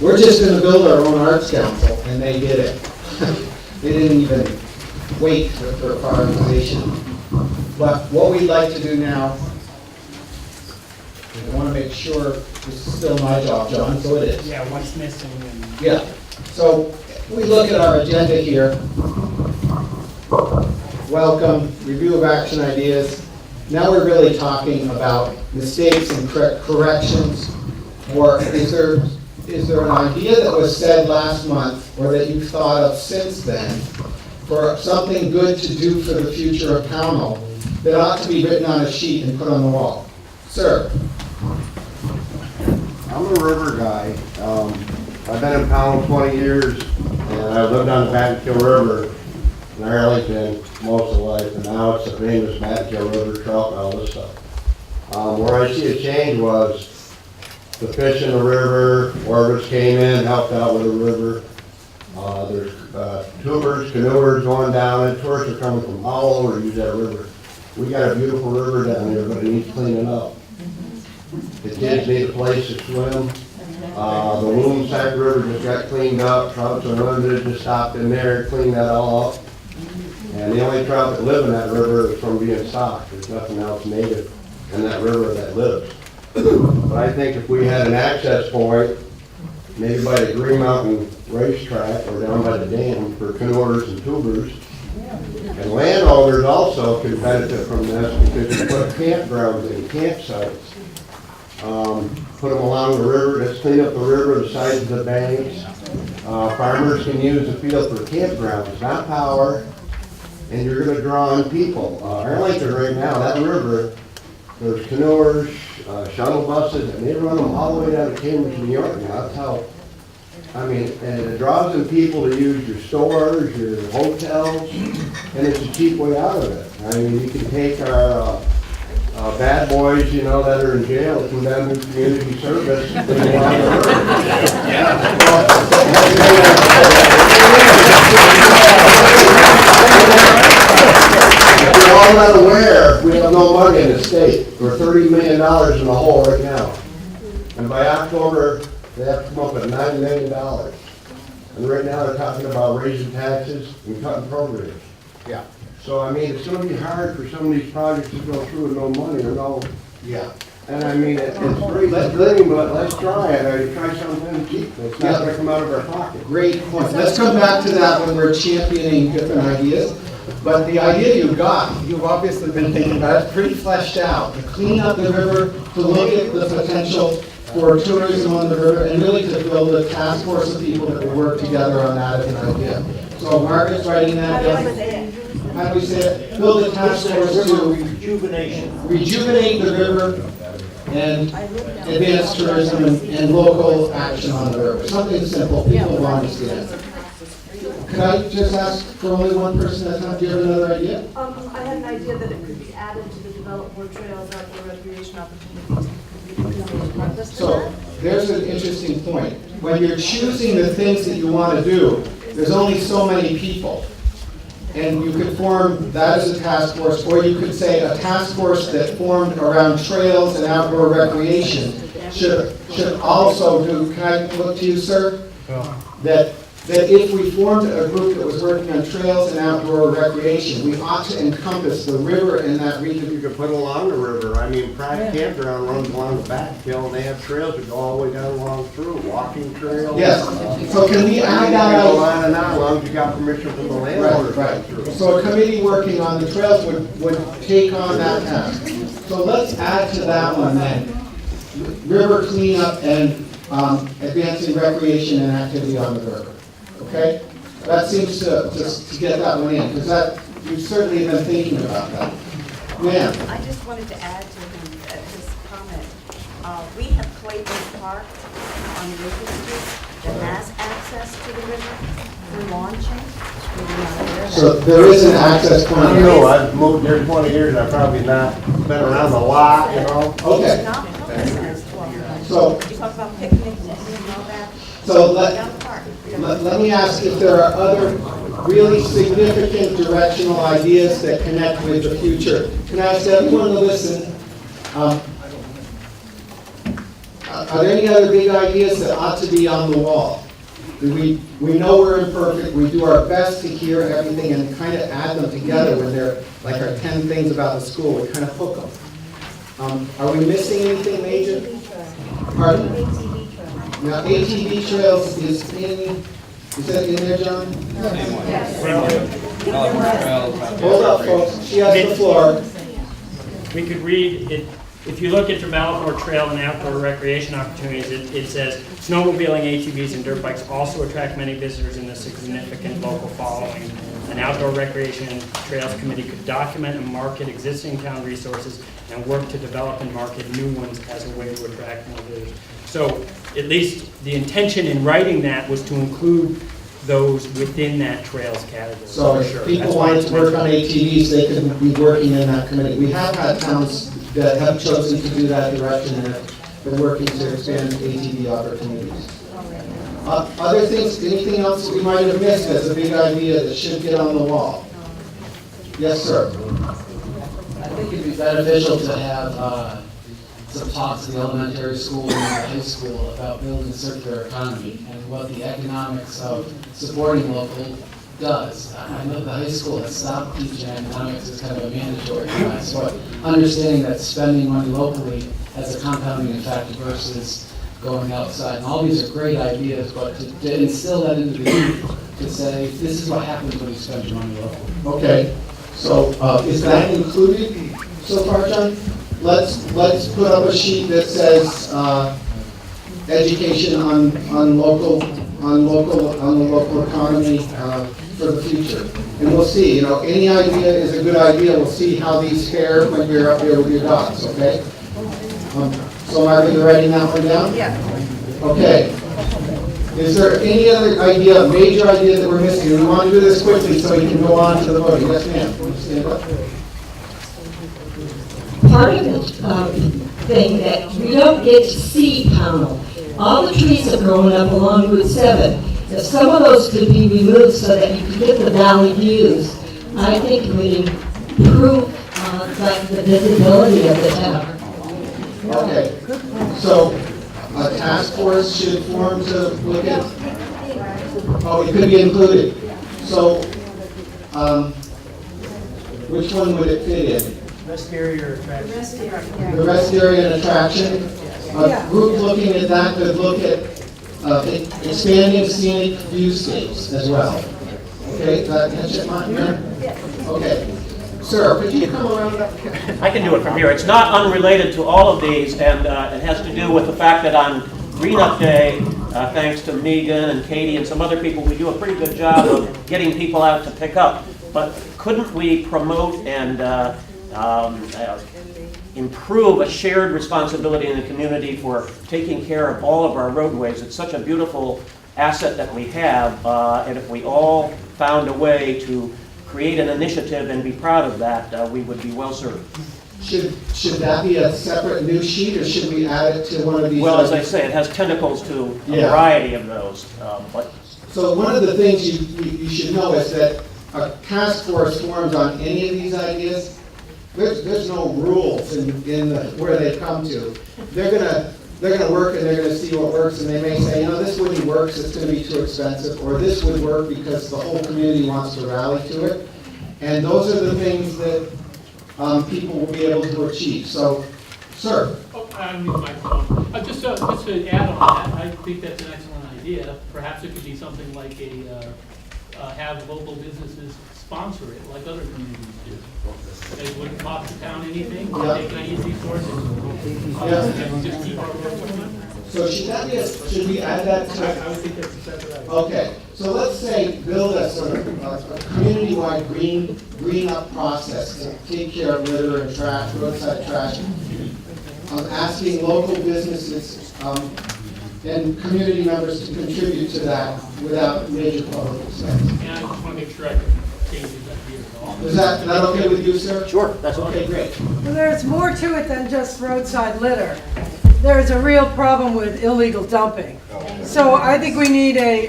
we're just going to build our own arts council, and they did it. They didn't even wait for prioritization. But what we'd like to do now, I want to make sure This is still my job, John, so it is. Yeah, what's missing and. Yeah, so we look at our agenda here. Welcome, review of action ideas. Now we're really talking about mistakes and corrections, or is there an idea that was said last month or that you've thought of since then for something good to do for the future of Pownal that ought to be written on a sheet and put on the wall? Sir? I'm a river guy. I've been in Pownal 20 years, and I've lived on the Battenkill River in Arlington most of life, and now it's the famous Battenkill River trout and all this stuff. Where I see a change was the fish in the river, orbits came in, helped out with the river. There's tubers, canoers going down it, tourists are coming from all over to use that river. We got a beautiful river down there, but it needs cleaning up. The kids need a place to swim. The Woonsocket River just got cleaned up, trouts are limited, just stopped in there, cleaned that all up. And the only trout that live in that river is from being stocked. There's nothing else native in that river that lives. But I think if we had an access point, maybe by the Green Mountain racetrack or down by the dam for canoers and tubers, and landowners also can benefit from this because you put campgrounds and campsites. Put them along the river, just clean up the river, the sides of the banks. Farmers can use the field for campgrounds, not power, and you're going to draw in people. Arlington right now, that river, there's canoers, shuttle buses, and they run them all the way down to Cambridge, New York now. That's how, I mean, and it draws in people to use your stores, your hotels, and it's a cheap way out of it. I mean, you can take our bad boys, you know, that are in jail, come down to community service, and clean them out of the river. If you're all not aware, we have no money in the state. We're $30 million in the hole right now. And by October, they have to come up with $9 million. And right now they're talking about raising taxes and cutting programs. Yeah. So, I mean, it's going to be hard for some of these projects to go through with no money or no. Yeah. And I mean, it's great, let's dream, but let's try it. Or try something cheap. It's not going to come out of our pocket. Great point. Let's come back to that when we're championing different ideas. But the idea you've obviously been thinking about, it's pretty fleshed out. To clean up the river, to look at the potential for tourism on the river, and really to build a task force of people that will work together on that as an idea. So Margaret's writing that down. How do we say it? Build a task force to rejuvenate the river and advance tourism and local action on the river. Something simple, people will understand. Could I just ask for only one person at a time? Do you have another idea? I had an idea that it could be added to the develop more trails, outdoor recreation opportunities. So there's an interesting point. When you're choosing the things that you want to do, there's only so many people. And you could form that as a task force, or you could say a task force that formed around trails and outdoor recreation should also do, can I look to you, sir? That if we formed a group that was working on trails and outdoor recreation, we ought to encompass the river in that region. You could put along the river. I mean, Pratt Campground runs along the Battenkill, and they have trails that go all the way down along through, walking trails. Yes. So can we add that? Go on and on, as long as you got permission from the landlord. Right. So a committee working on the trails would take on that task. So let's add to that one then. River cleanup and advancing recreation and activity on the river. Okay? That seems to get that one in, because that you certainly have been thinking about that. Ma'am? I just wanted to add to his comment. We have Clayton Park on River Street that has access to the river for launching. So there is an access point. I don't know, I've moved here 20 years, I've probably not been around a lot, you know? Okay. So, You talk about picnics and all that. So let me ask if there are other really significant directional ideas that connect with the future. Can I ask everyone to listen? Are there any other big ideas that ought to be on the wall? We know we're imperfect. We do our best to hear everything and kind of add them together when they're like our 10 things about the school. We kind of hook them. Are we missing anything major? Pardon? Now, ATV trails is that in there, John? Hold up, folks, she has the floor. We could read it, if you look at development trail and outdoor recreation opportunities, it says, snowmobiling, ATVs, and dirt bikes also attract many visitors in a significant local following. An outdoor recreation and trails committee could document and market existing town resources and work to develop and market new ones as a way to attract more visitors. So at least the intention in writing that was to include those within that trails category. So for sure. if people That's why wanted it's to work on mentioned. ATVs, they could be working in that committee. We have had towns that have chosen to do that direction and have been working to expand ATV opportunities. Other things, anything else that we might have missed as a big idea that should get on the wall? Yes, sir. I think it'd be beneficial to have some talks in the elementary school and the high school about building a circular economy and what the economics of supporting local does. I know the high school has stopped teaching economics as kind of a mandatory class, but understanding that spending money locally has a compounding effect versus going outside. And all these are great ideas, but to instill that into the youth, to say, this is what happens when you spend your money locally. Okay, so is that included so far, John? Let's put up a sheet that says education on the local economy for the future, and we'll see. You know, any idea is a good idea. We'll see how these fare when you're up here with your dogs. Okay. So are you writing that one down? Yeah. Okay. Is there any other idea, major idea that we're missing? We want to do this quickly so we can go on to the vote. Yes, ma'am. Stand up. Part of the thing that we don't get to see Pownal. All the trees have grown up along Route 7. If some of those could be removed so that you could get the valley views, I think it would improve like the visibility of the town. Okay, so a task force should form to look at, oh, it could be included. So, which one would it fit in? Rest area or attraction? The rest area and attraction. A group looking at that could look at expanding scenic viewscapes as well. Okay, catch it, Martin? Okay. Sir, could you come around up here? I can do it from here. It's not unrelated to all of these, and it has to do with the fact that on Green Up Day, thanks to Megan and Katie and some other people, we do a pretty good job of getting people out to pick up. But couldn't we promote and improve a shared responsibility in the community for taking care of all of our roadways? It's such a beautiful asset that we have, and if we all found a way to create an initiative and be proud of that, we would be well served. Should that be a separate news sheet, or should we add it to one of these? Well, as I say, it has tentacles to a variety of those. So one of the things you should know is that a task force forms on any of these ideas. There's no rules in where they come to. They're gonna work and they're gonna see what works, and they may say, you know, this wouldn't work, so it's gonna be too expensive, or this would work because the whole community wants to rally to it. And those are the things that people will be able to achieve. So, sir. Oh, I'm using my phone. Just to add on that, I think that's an excellent idea. Perhaps it could be something like have local businesses sponsor it, like other communities do. It wouldn't cost the town anything. Take any of these sources. Just keep our roads open. So should we add that to? I would think that's a separate idea. Okay, so let's say build a sort of a community-wide green up process to take care of litter and trash, roadside trash. Asking local businesses and community members to contribute to that without major public expense. And I just want to make sure I can change his idea at all. Is that okay with you, sir? Sure, that's okay. Great. Well, there's more to it than just roadside litter. There's a real problem with illegal dumping. So I think we need a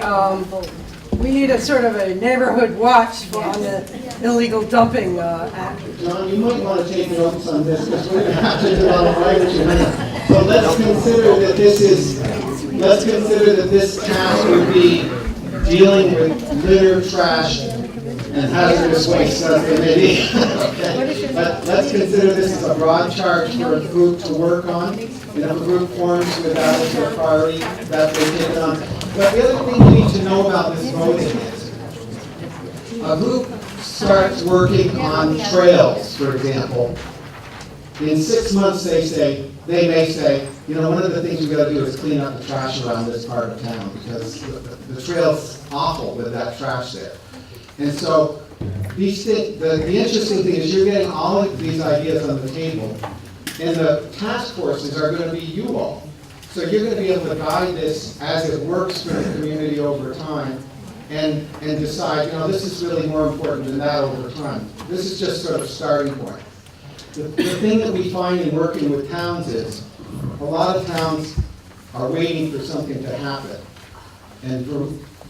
sort of a neighborhood watch on the illegal dumping act. John, you might want to take notes on this because we're going to have to develop language in minutes. So let's consider that this task would be dealing with litter, trash, and hazardous waste subcommittee. Okay. But let's consider this as a broad charge for a group to work on. And if a group forms with that as their priority, that they take it on. But the other thing you need to know about this voting is, a group starts working on trails, for example. In 6 months, they may say, you know, one of the things we've got to do is clean up the trash around this part of town because the trail's awful with that trash there. And so these things, the interesting thing is you're getting all of these ideas on the table, and the task forces are going to be you all. So you're going to be able to guide this as it works for the community over time and decide, you know, this is really more important than that over time. This is just sort of starting point. The thing that we find in working with towns is a lot of towns are waiting for something to happen. And for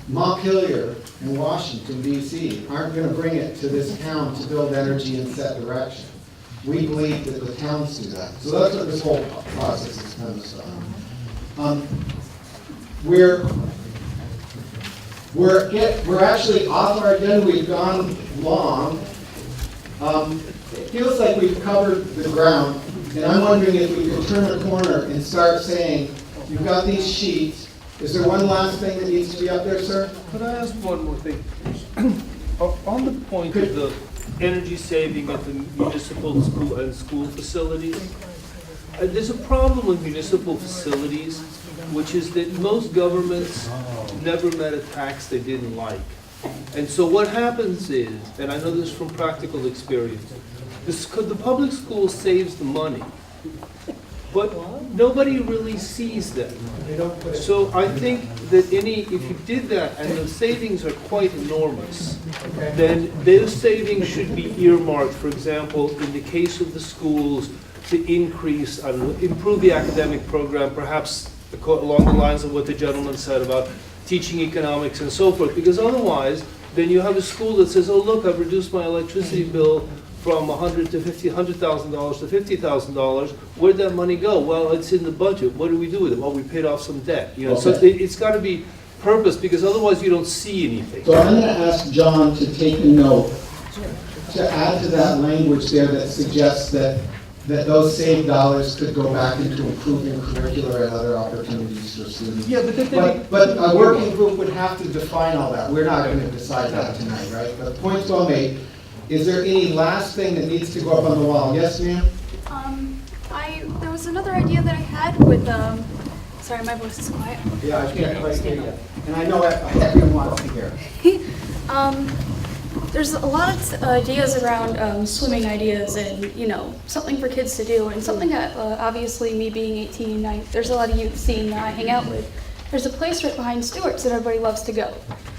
Montpelier and Washington, D.C. aren't going to bring it to this town to build energy and set direction. We believe that the towns do that. So that's what this whole process is kind of stuff. We're actually off our agenda. We've gone long. It feels like we've covered the ground, and I'm wondering if we could turn a corner and start saying, you've got these sheets. Is there one last thing that needs to be up there, sir? Could I ask one more thing? On the point of the energy saving at the municipal school and school facilities, there's a problem with municipal facilities, which is that most governments never met a tax they didn't like. And so what happens is, and I know this from practical experience, the public school saves the money, but nobody really sees that. So I think that if you did that, and the savings are quite enormous, then those savings should be earmarked, for example, in the case of the schools, to increase, I don't know, improve the academic program, perhaps along the lines of what the gentleman said about teaching economics and so forth, because otherwise, then you have a school that says, oh, look, I've reduced my electricity bill from $100,000 to $50,000. Where'd that money go? Well, it's in the budget. What do we do with it? Well, we paid off some debt. You know, okay. So it's got to be purpose, because otherwise you don't see anything. So I'm going to ask John to take a note to add to that language there that suggests that those saved dollars could go back into improving curricular and other opportunities for students. Yeah, but a working group would have to define all that. We're not going to decide that tonight, right? But point's well made. Is there any last thing that needs to go up on the wall? Yes, ma'am? There was another idea that I had with, sorry, my voice is quiet. Yeah, I can't quite hear you. And I know everyone wants to hear. There's a lot of ideas around swimming ideas and, you know, something for kids to do, and something that, obviously, me being 18, there's a lot of youth scene that I hang out with. There's a place right behind Stewart's that everybody loves to go.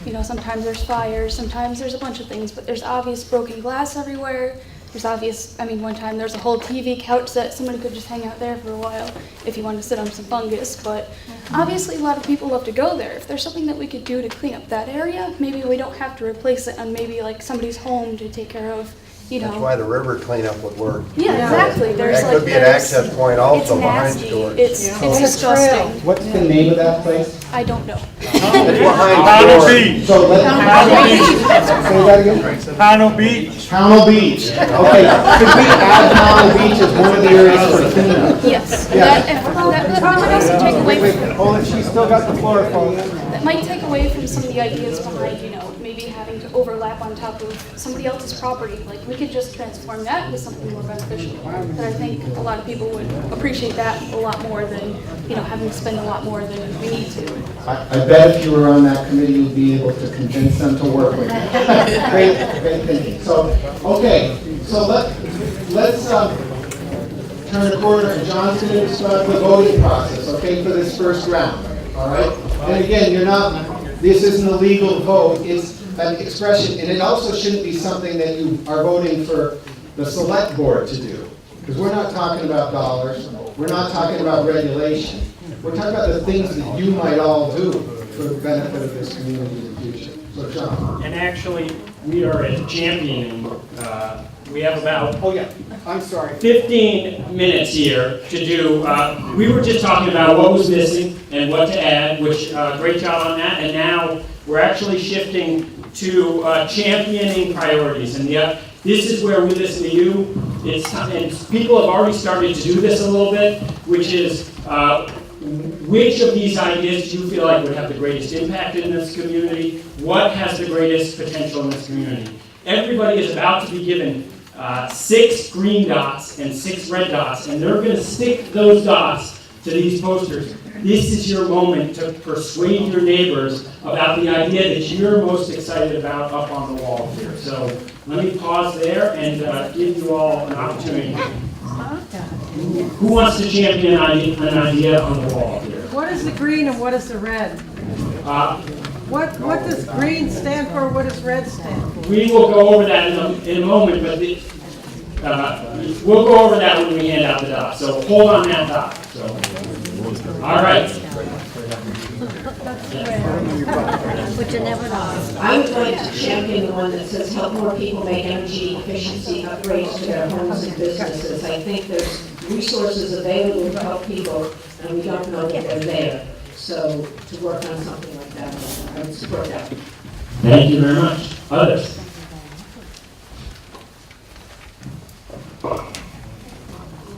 You know, sometimes there's fires, sometimes there's a bunch of things, but there's obvious broken glass everywhere. There's one time there's a whole TV couch that somebody could just hang out there for a while if you wanted to sit on some fungus, but obviously a lot of people love to go there. If there's something that we could do to clean up that area, maybe we don't have to replace it on maybe like somebody's home to take care of, you know. That's why the river cleanup would work. Yeah, exactly. That could be an access point also behind Stewart's. It's disgusting. What's the name of that place? I don't know. It's behind Pownal Beach. So let's say that again. Pownal Beach. Pownal Beach. Okay. Could we add Pownal Beach as one of the areas for cleanup? Yes. Yeah. That might also take away from. Hold it. She's still got the floor, folks. That might take away from some of the ideas behind, you know, maybe having to overlap on top of somebody else's property. Like, we could just transform that into something more beneficial. But I think a lot of people would appreciate that a lot more than, you know, having to spend a lot more than we need to. I bet if you were on that committee, you'd be able to convince them to work with you. Great thinking. So, okay, so let's turn the corner, and John's going to describe the voting process, okay, for this first round, all right? And again, this isn't a legal vote, it's an expression, and it also shouldn't be something that you are voting for the select board to do, because we're not talking about dollars, we're not talking about regulation, we're talking about the things that you might all do for the benefit of this community in the future. So, John. And actually, we are at championing. We have about 15 minutes here to do. We were just talking about what was missing and what to add, which great job on that. And now we're actually shifting to championing priorities. And this is where we listen to you. And people have already started to do this a little bit, which is which of these ideas do you feel like would have the greatest impact in this community? What has the greatest potential in this community? Everybody is about to be given 6 green dots and 6 red dots, and they're going to stick those dots to these posters. This is your moment to persuade your neighbors about the idea that you're most excited about up on the wall here. So let me pause there and give you all an opportunity. Who wants to champion an idea on the wall here? What is the green and what is the red? What does green stand for? What does red stand for? We will go over that in a moment, but we'll go over that when we hand out the dot. So hold on that dot. So, all right. I would like to champion the one that says help more people make energy efficiency upgrades to their homes and businesses. I think there's resources available to help people, and we don't know that they're there. So to work on something like that, I would support that. Thank you very much. Others?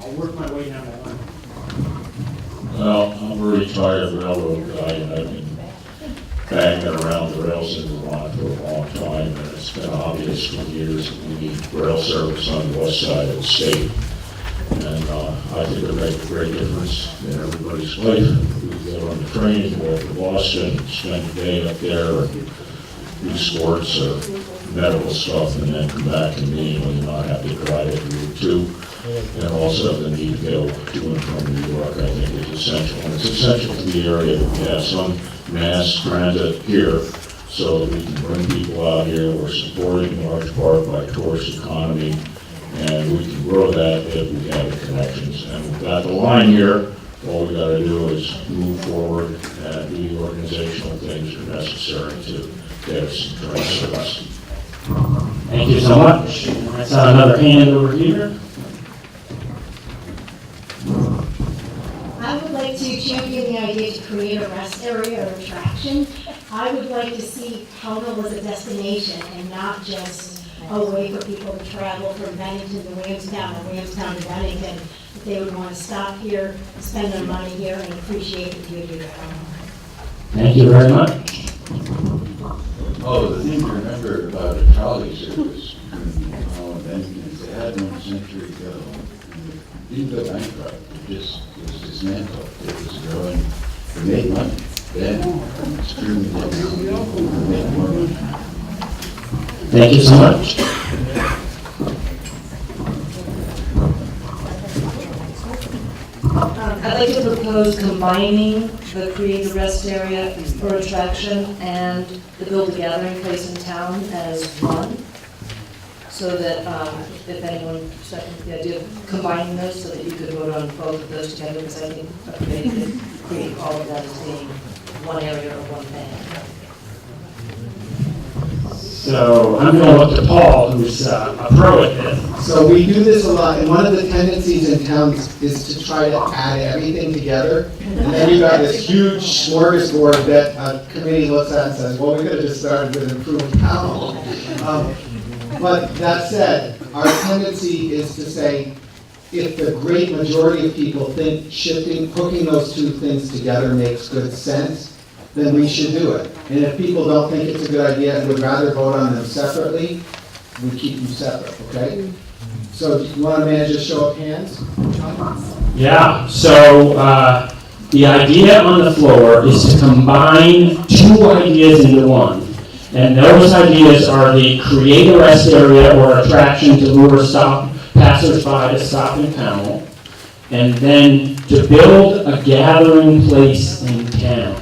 I'll work my way down that line. Well, I'm a retired railroad guy, and I've been banging around the rails in Vermont for a long time, and it's been obvious for years that we need rail service on the west side of the state. And I think it'll make a great difference in everybody's life. We can get on the train, go up to Boston, spend the day up there, do sports or medical stuff, and then come back and immediately not have to drive it Route 2. And also the need to go to and from New York, I think, is essential. And it's essential to the area that we have some mass transit here so that we can bring people out here. We're supported in large part by tourist economy, and we can grow that if we have the connections. And we've got the line here. All we got to do is move forward and do the organizational things that are necessary to get us some train service. Thank you so much. I saw another hand over here. I would like to champion the idea to create a rest area or attraction. I would like to see Pownal as a destination and not just a way for people to travel from Bennington to Williamstown or Williamstown to Bennington. That they would want to stop here, spend their money here, and appreciate the beauty of Pownal. Thank you very much. Oh, the thing to remember about a trolley service between Pownal and Bennington is they had one a century ago. And it didn't go bankrupt. It was dismantled. It was growing. It made money. Then extremely difficult to make more money. Thank you so much. I'd like to propose combining the Create a Rest Area for attraction and the Build a Gathering Place in town as one. So that if anyone seconds the idea of combining those, so that you could vote on both of those together, because I think a committee could create all of that as being one area or one thing. So I'm going to look to Paul, who's a pro at this. So we do this a lot, and one of the tendencies in towns is to try to add everything together. And then you got this huge smorgasbord that a committee looks at and says, well, we could have just started with improving Pownal. But that said, our tendency is to say, if the great majority of people think hooking those two things together makes good sense, then we should do it. And if people don't think it's a good idea and would rather vote on them separately, we keep them separate, okay? So you want to manage a show of hands? Yeah, so the idea on the floor is to combine 2 ideas into one. And those ideas are the create a rest area or attraction to lure passers-by to stop in Pownal, and then to build a gathering place in town.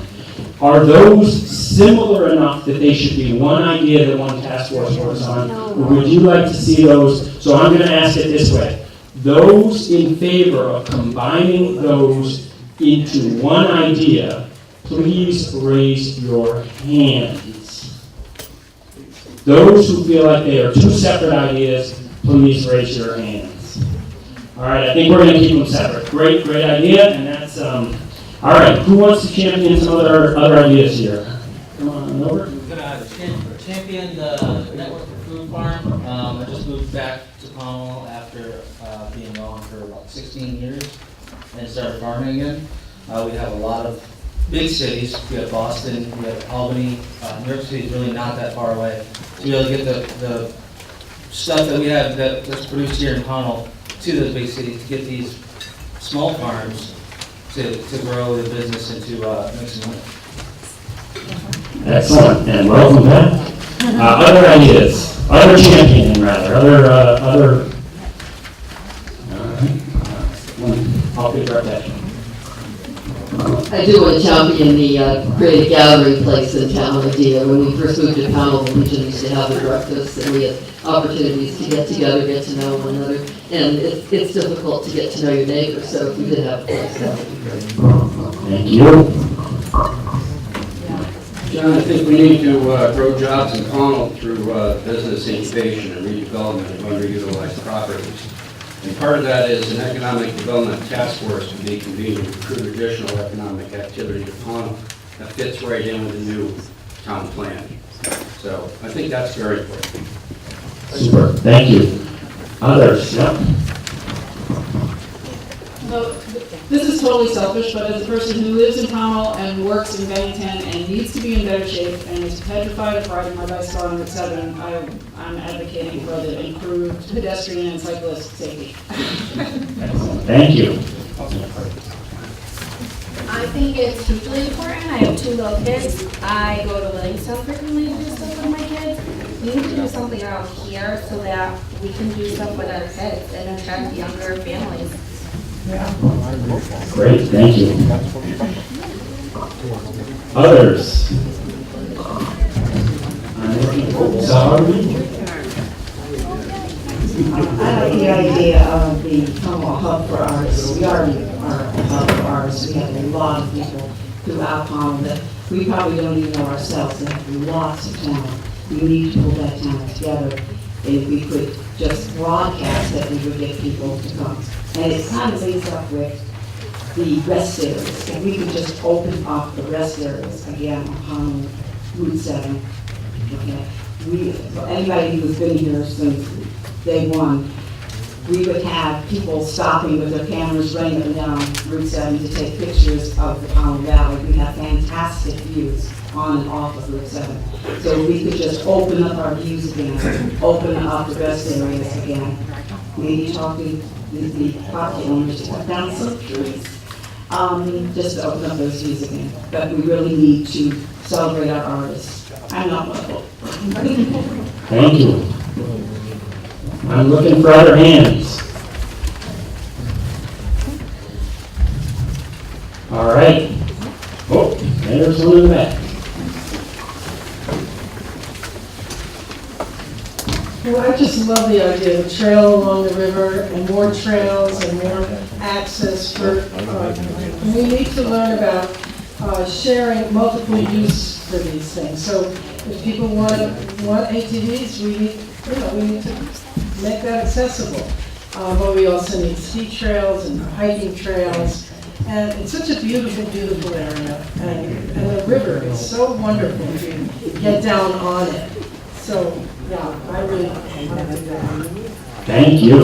Are those similar enough that they should be one idea that one task force works on? Or would you like to see those? So I'm going to ask it this way. Those in favor of combining those into one idea, please raise your hands. Those who feel like they are 2 separate ideas, please raise your hands. All right, I think we're going to keep them separate. Great idea, and that's, all right, who wants to champion some other ideas here? Come on over. I'm going to champion the Network for Food Farm. I just moved back to Pownal after being gone for about 16 years. and started farming again. We have a lot of big cities. We have Boston, we have Albany. New York City is really not that far away. To be able to get the stuff that we have that's produced here in Pownal to those big cities, to get these small farms to grow the business and to make some money. Excellent, and welcome back. Other ideas, other championing rather, other. I'll pick up that. I do want to champion the create a gathering place in town idea. When we first moved to Pownal, the Legion used to have a breakfast, and we had opportunities to get together, get to know one another. And it's difficult to get to know your neighbors, so if we did have a place, that would be great. Thank you. John, I think we need to grow jobs in Pownal through business incubation and redevelopment of underutilized properties. And part of that is an economic development task force to be convened to recruit additional economic activity to Pownal that fits right in with the new town plan. So I think that's very important. Super, thank you. Others, yeah. So, this is totally selfish, but as a person who lives in Pownal and works in Bennington and needs to be in better shape and is petrified of riding my bicycle on Route 7, I'm advocating for the improved pedestrian and cyclist safety. Excellent, thank you. I think it's hugely important. I have 2 little kids. I go to Livingston frequently to do stuff with my kids. We need to do something around here so that we can do stuff with our kids and attract younger families. Great, thank you. Others? I like the idea of the Pownal Hub for Artists. We already are a hub for artists. We have a lot of people throughout Pownal that we probably don't even know ourselves. They have lots of talent. We need to pull that talent together. And if we could just broadcast that, we would get people to come. And it kind of links up with the rest areas. If we could just open up the rest areas again on Route 7. Okay. Anybody who's been here since day one, we would have people stopping with their cameras running up and down Route 7 to take pictures of the Pownal Valley. We have fantastic views on and off of Route 7. So we could just open up our views again, open up the rest areas again. Maybe talk to the property owners to cut down some trees, just to open up those views again. But we really need to celebrate our artists. I'm not one of them. Thank you. I'm looking for other hands. All right. Oh, there's one in the back. Well, I just love the idea of a trail along the river and more trails and more access for, we need to learn about sharing multiple use for these things. So if people want ATVs, we need to make that accessible. But we also need ski trails and hiking trails. And it's such a beautiful, beautiful area. And the river is so wonderful if you get down on it. So, yeah, I really want to do that. Thank you.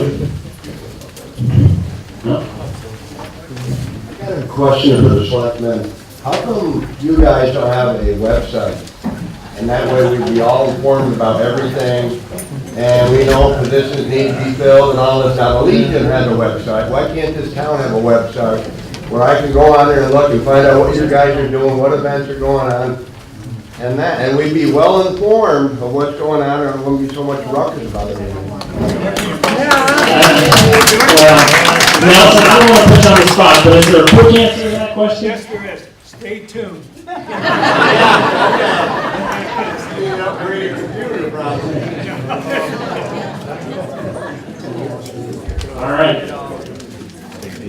I got a question for the selectmen. How come you guys don't have a website? And that way we'd be all informed about everything, and we know positions need to be filled and all this. Now, the Legion has a website. Why can't this town have a website where I can go on there and look and find out what you guys are doing, what events are going on, and we'd be well informed of what's going on, and there wouldn't be so much ruckus about it. Nelson, I don't want to put you on the spot, but is there a quick answer to that question? Yes, there is. Stay tuned. All right.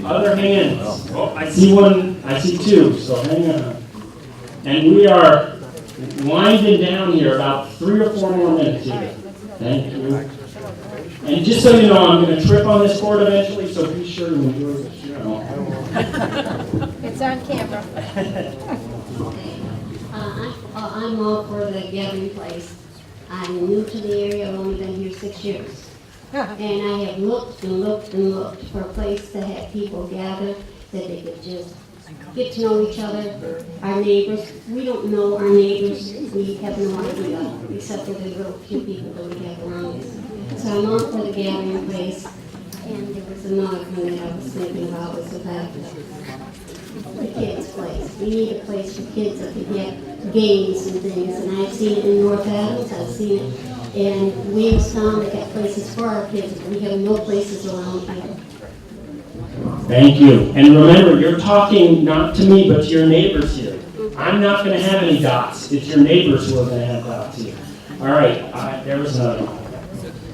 Other hands. Oh, I see one, I see 2, so hang on. And we are winding down here, about 3 or 4 more minutes here. Thank you. And just so you know, I'm going to trip on this board eventually, so be sure to enjoy the show. It's on camera. I'm all for the gathering place. I'm new to the area, I've only been here 6 years. And I have looked and looked and looked for a place to have people gather, that they could just get to know each other, our neighbors. We don't know our neighbors. We have no idea, except for the little few people that we have around us. So I'm all for the gathering place. And there was another thing that I was thinking about was the fact that the kids' place. We need a place for kids that can get games and things. And I've seen it in North Adams. I've seen it in Williamstown. They got places for our kids, but we have no places around here. Thank you. And remember, you're talking not to me, but to your neighbors here. I'm not going to have any dots. It's your neighbors who are going to have dots here. All right, there was another one.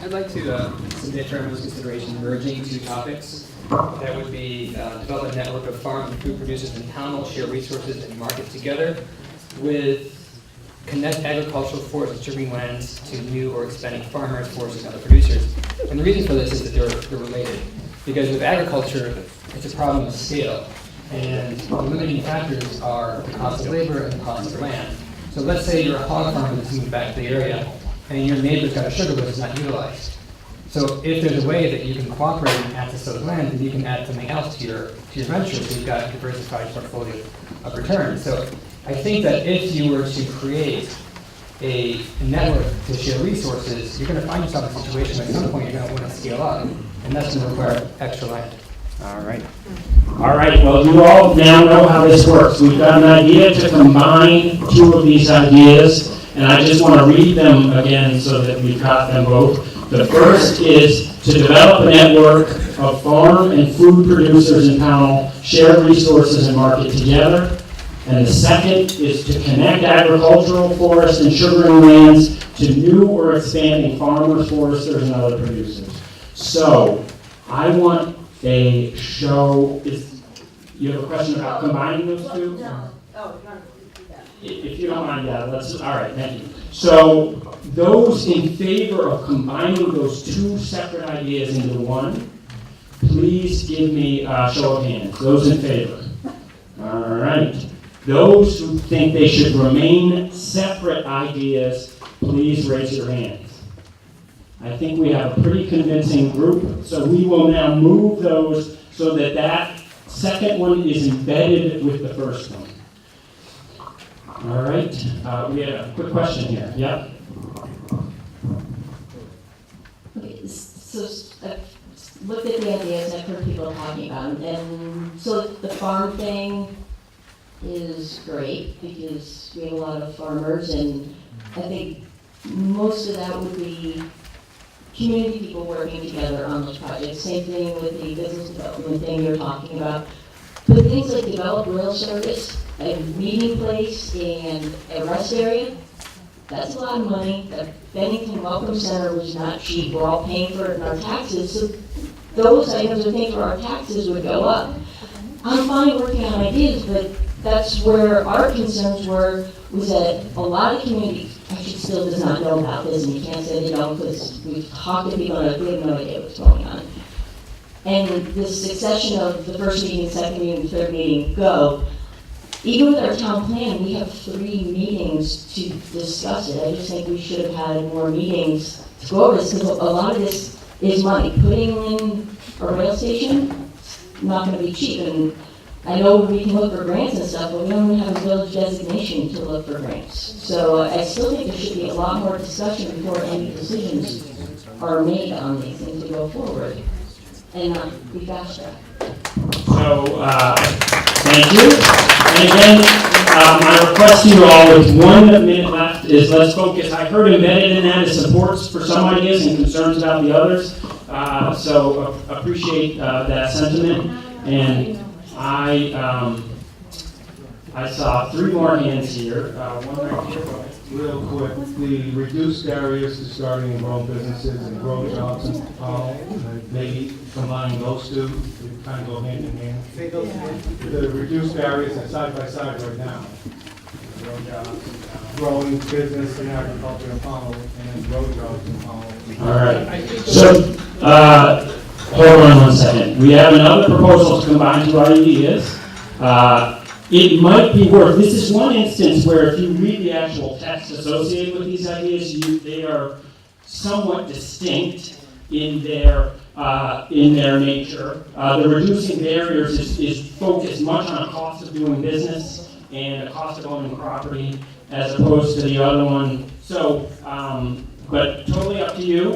I'd like to submit for everyone's consideration merging two topics. That would be develop a network of farm and food producers in Pownal, share resources and market together, with connect agricultural forests and distributing lands to new or expanding farmers, foresters, and other producers. And the reason for this is that they're related. Because with agriculture, it's a problem of scale. And the limiting factors are the cost of labor and the cost of land. So let's say you're a hog farmer that's moved back to the area, and your neighbor's got a sugar mill that's not utilized. So if there's a way that you can cooperate and access those land, then you can add something else to your venture, so you've got a diversified portfolio of returns. So I think that if you were to create a network to share resources, you're going to find yourself in a situation where at some point you're going to want to scale up, and that's going to require extra land. All right. All right, well, you all now know how this works. We've got an idea to combine two of these ideas, and I just want to read them again so that we've got them both. The first is to develop a network of farm and food producers in Pownal, share resources and market together. And the second is to connect agricultural, forest, and sugaring lands to new or expanding farmers, foresters, and other producers. So, I want a show. You have a question about combining those two? No. If you don't mind, yeah, let's. All right, thank you. So, those in favor of combining those two separate ideas into one, please give me a show of hands. Those in favor? All right. Those who think they should remain separate ideas, please raise your hands. I think we have a pretty convincing group, so we will now move those so that that second one is embedded with the first one. All right, we have a quick question here. Yep. Okay, so I've looked at the ideas, I've heard people talking about them, and so the farm thing is great because we have a lot of farmers, and I think most of that would be community people working together on those projects. Same thing with the business development thing you're talking about. But things like develop rail service, a meeting place, and a rest area, that's a lot of money. The Bennington Welcome Center was not cheap. We're all paying for it in our taxes. So those items we pay for our taxes would go up. I'm fine working on ideas, but that's where our concerns were, was that a lot of communities actually still does not know about this, and you can't say they don't because we've talked to people and they have no idea what's going on. And this succession of the first meeting, second meeting, third meeting, go. Even with our town plan, we have 3 meetings to discuss it. I just think we should have had more meetings to go over this, because a lot of this is money. Putting in a rail station, not going to be cheap. And I know we can look for grants and stuff, but we don't even have a village designation to look for grants. So I still think there should be a lot more discussion before any decisions are made on these things to go forward, and not be fast tracked. So, thank you. And again, my request to you all with 1 minute left is let's focus. I heard embedded in that is supports for some ideas and concerns about the others. So appreciate that sentiment. And I saw 3 more hands here. One right here. Real quick, the reduced barriers to starting and growing businesses and grow jobs in Pownal, maybe combining those two, they kind of go hand in hand. The reduced barriers are side by side right now. Grow jobs, growing business and agriculture in Pownal, and grow jobs in Pownal. All right. So, hold on 1 second. We have another proposal to combine 2 ideas. It might be worth, this is one instance where if you read the actual text associated with these ideas, they are somewhat distinct in their nature. The reducing barriers is focused much on cost of doing business and the cost of owning property as opposed to the other one. So, but totally up to you.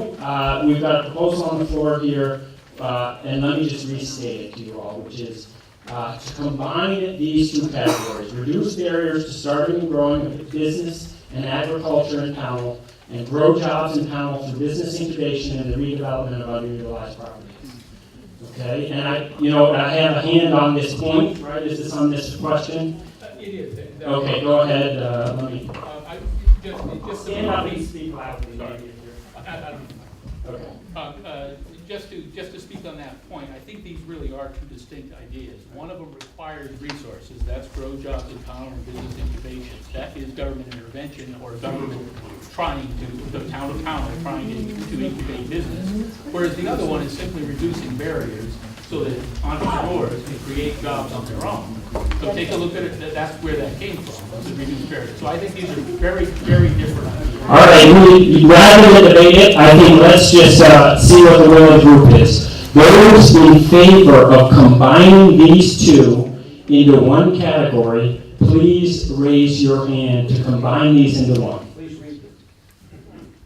We've got a proposal on the floor here, and let me just restate it to you all, which is to combine these two categories, reduce barriers to starting and growing a business and agriculture in Pownal, and grow jobs in Pownal through business incubation and the redevelopment of underutilized properties. Okay, and I have a hand on this point, right? Is this on this question? It is. Okay, go ahead. Let me Just stand up and speak loudly. Okay. Just to speak on that point, I think these really are two distinct ideas. One of them requires resources. That's grow jobs in Pownal and business incubations. That is government intervention or government trying to, the town of Pownal trying to incubate business. Whereas the other one is simply reducing barriers so that entrepreneurs can create jobs on their own. So take a look at it, that's where that came from, the reduced barriers. So I think these are very, very different ideas. All right, rather than debate it, I think let's just see what the will of the group is. Those in favor of combining these two into one category, please raise your hand to combine these into one.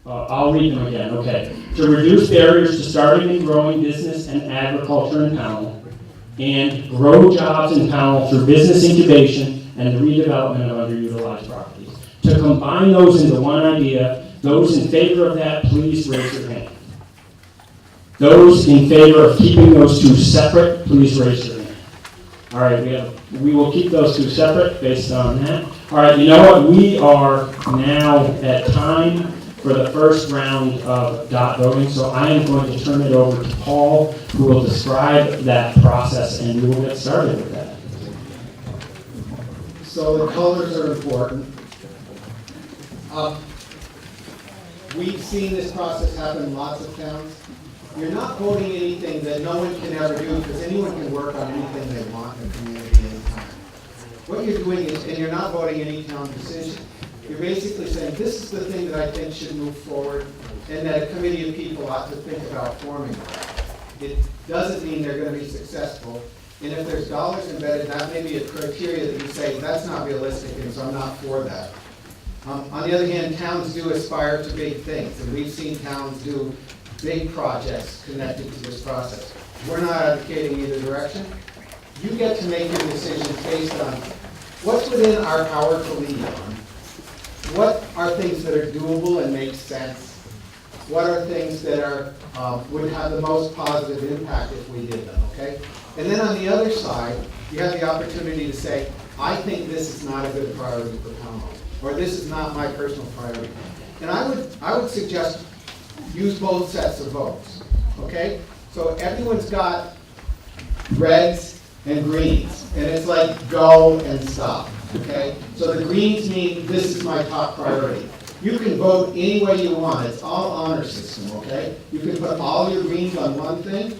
I'll read them again, okay. To reduce barriers to starting and growing business and agriculture in Pownal, and grow jobs in Pownal through business incubation and the redevelopment of underutilized properties. To combine those into one idea, those in favor of that, please raise your hand. Those in favor of keeping those two separate, please raise your hand. All right, we will keep those two separate based on that. All right, you know what? We are now at time for the first round of dot voting, so I am going to turn it over to Paul, who will describe that process, and we will get started with that. So the colors are important. We've seen this process happen in lots of towns. You're not voting anything that no one can ever do, because anyone can work on anything they want in the community anytime. What you're doing is, and you're not voting any town decision, you're basically saying, this is the thing that I think should move forward, and that a committee of people ought to think about forming. It doesn't mean they're going to be successful, and if there's dollars embedded, that may be a criteria that you say, that's not realistic, and so I'm not for that. On the other hand, towns do aspire to big things, and we've seen towns do big projects connected to this process. We're not advocating either direction. You get to make your decisions based on what's within our power to lead on. What are things that are doable and make sense? What are things that are would have the most positive impact if we did them, okay? And then on the other side, you have the opportunity to say, I think this is not a good priority for Pownal, or this is not my personal priority. And I would suggest use both sets of votes, okay? So everyone's got reds and greens, and it's like go and stop, okay? So the greens mean this is my top priority. You can vote any way you want. It's all honor system, okay? You can put all your greens on one thing,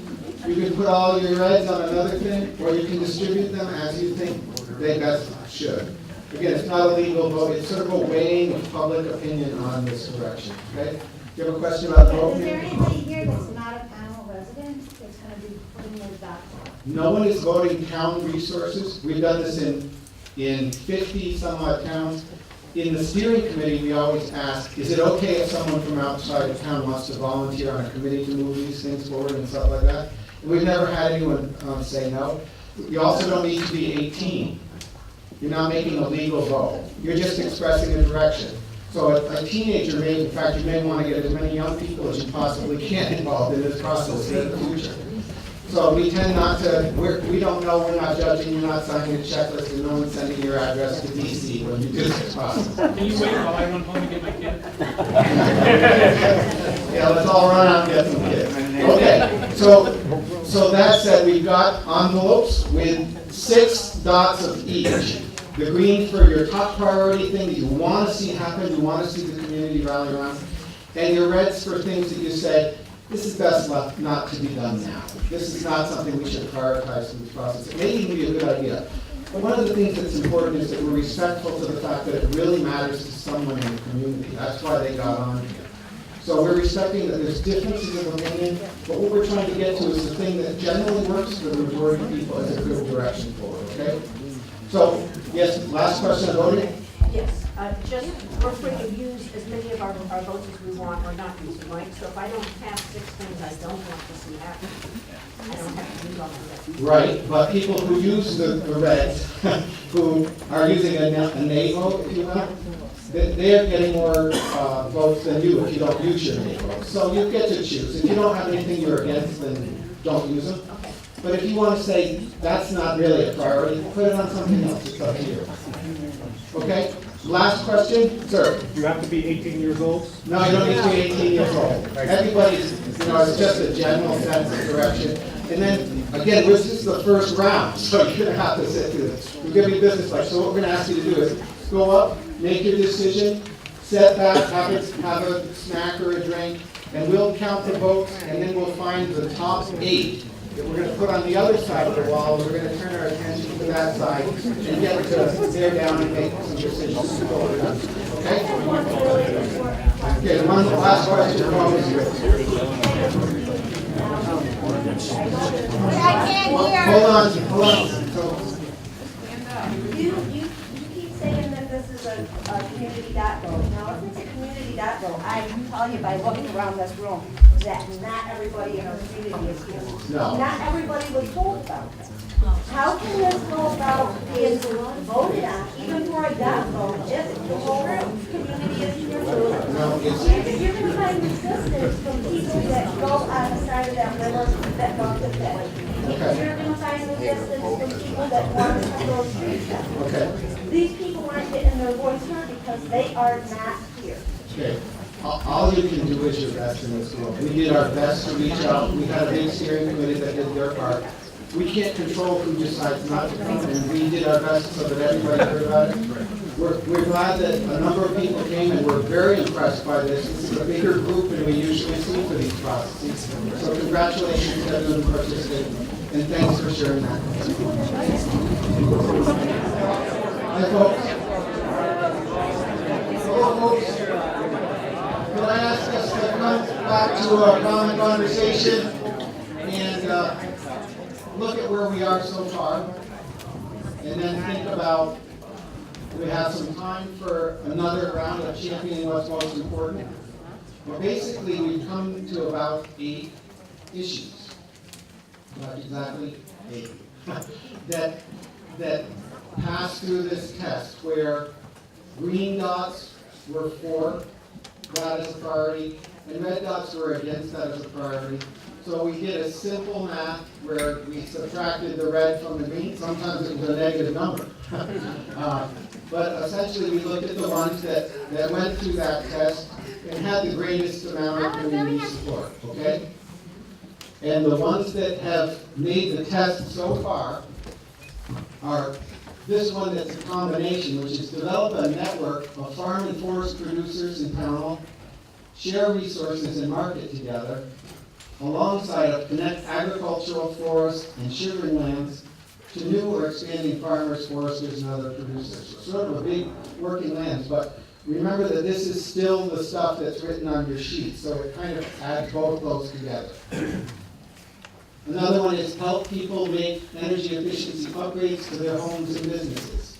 you can put all your reds on another thing, or you can distribute them as you think they best should. Again, it's not a legal vote, it's sort of a weighing of public opinion on this direction, okay? Do you have a question about the vote? Is there anybody here that's not a Pownal resident that's going to be putting their dots on? No one is voting town resources. We've done this in 50 some odd towns. In the steering committee, we always ask, is it okay if someone from outside of town wants to volunteer on a committee to move these things forward and stuff like that? And we've never had anyone say no. You also don't need to be 18. You're not making a legal vote. You're just expressing a direction. So a teenager may, in fact, you may want to get as many young people as you possibly can involved in this process in the future. So we tend not to, we don't know, we're not judging, you're not signing a checklist, and no one's sending your address to DC when you do this process. Can you wait while I run home and get my kid? Yeah, let's all run out and get some kids. Okay, so that said, we've got envelopes with 6 dots of each. The green for your top priority thing that you want to see happen, you want to see the community rally around, and your reds for things that you say, this is best left not to be done now. This is not something we should prioritize in this process. It may even be a good idea. But one of the things that's important is that we're respectful to the fact that it really matters to someone in the community. That's why they got on here. So we're respecting that there's differences of opinion, but what we're trying to get to is the thing that generally works for the majority of people as a good direction forward, okay? So, yes, last question on voting? Yes, just, we're free to use as many of our votes as we want or not use the mic. So if I don't have 6 things I don't want to see happen, I don't have to use all of them. Right, but people who use the reds, who are using a nay vote, if you will, they're getting more votes than you if you don't use your nay vote. So you get to choose. If you don't have anything you're against, then don't use them. But if you want to say that's not really a priority, put it on something else. It's up to you. Okay? Last question, sir. Do you have to be 18 years old? No, you don't need to be 18 years old. Everybody's, it's just a general sense of direction. And then, again, this is the first round, so you're going to have to sit through this. We're going to be business-like. So what we're going to ask you to do is go up, make your decision, set back, have a snack or a drink, and we'll count the votes, and then we'll find the top 8 that we're going to put on the other side of the wall. We're going to turn our attention to that side and get to stare down and make some decisions. Okay? Okay, one last question. I can't hear. Hold on. You keep saying that this is a community dot vote. Now, if it's a community dot vote, I can tell you by looking around this room that not everybody in our community is here. No. Not everybody was told about this. How can this go about being voted on, even for a dot vote, if the whole community is here? You're going to find resistance from people that go on the side of that river that don't get that. You're going to find resistance from people that want to cut those streets down. Okay. These people aren't getting their voice heard because they are not here. Okay. All you can do is your best in this world. We did our best to reach out. We had a big steering committee that did their part. We can't control who decides not to come, and we did our best so that everybody heard about it. We're glad that a number of people came, and we're very impressed by this. This is a bigger group than we usually see for these processes. So congratulations to everyone who participated, and thanks for sharing that. Hi, folks. Hello, folks. Could I ask us to come back to our common conversation and look at where we are so far, and then think about, we have some time for another round of championing what's most important. But basically, we've come to about 8 issues, not exactly 8, that pass through this test, where green dots were for that as a priority, and red dots were against that as a priority. So we did a simple math where we subtracted the red from the green. Sometimes it was a negative number. But essentially we looked at the ones that went through that test and had the greatest amount of community support, okay? And the ones that have made the test so far are this one that's a combination, which is develop a network of farm and forest producers in Pownal, share resources and market together, alongside of connect agricultural, forest, and sugaring lands to new or expanding farmers, foresters, and other producers. So sort of a big working lands, but remember that this is still the stuff that's written on your sheet, so it kind of adds both those together. Another one is help people make energy efficiency upgrades to their homes and businesses.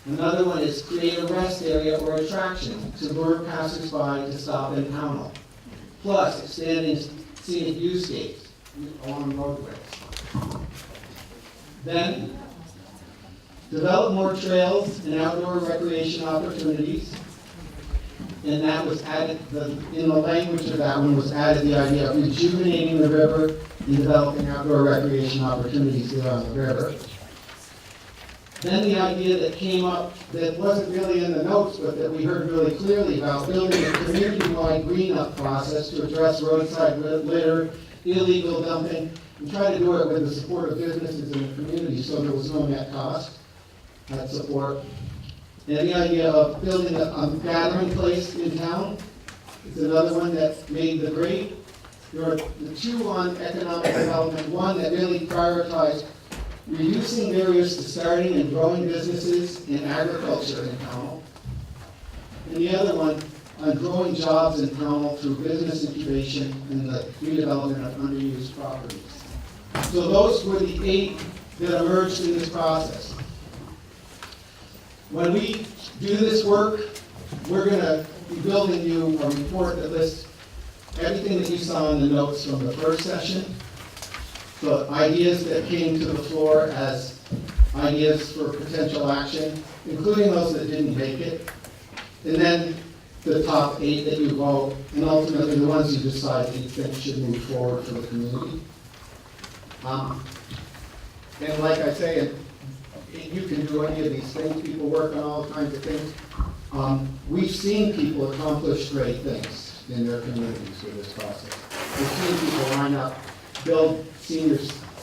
Another one is create a rest area or attraction to lure passersby to stop in Pownal. Plus expanding scenic viewscapes along roadways. Then, develop more trails and outdoor recreation opportunities. And that was added, in the language of that one was added the idea of rejuvenating the river and developing outdoor recreation opportunities there on the river. Then the idea that came up that wasn't really in the notes, but that we heard really clearly about building a community-wide green-up process to address roadside litter, illegal dumping, and try to do it with the support of businesses in the community so there was no net cost, that support. And the idea of building a gathering place in town is another one that made the grade. There are the 2 on economic development, one that really prioritized reducing barriers to starting and growing businesses in agriculture in Pownal. And the other one, on growing jobs in Pownal through business incubation and the redevelopment of underused properties. So those were the 8 that emerged in this process. When we do this work, we're going to be building you a report that lists everything that you saw in the notes from the first session, the ideas that came to the floor as ideas for potential action, including those that didn't make it, and then the top 8 that you vote, and ultimately the ones you decide that you think should move forward for the community. And like I say, you can do any of these things. People work on all kinds of things. We've seen people accomplish great things in their communities through this process. We've seen people line up, build senior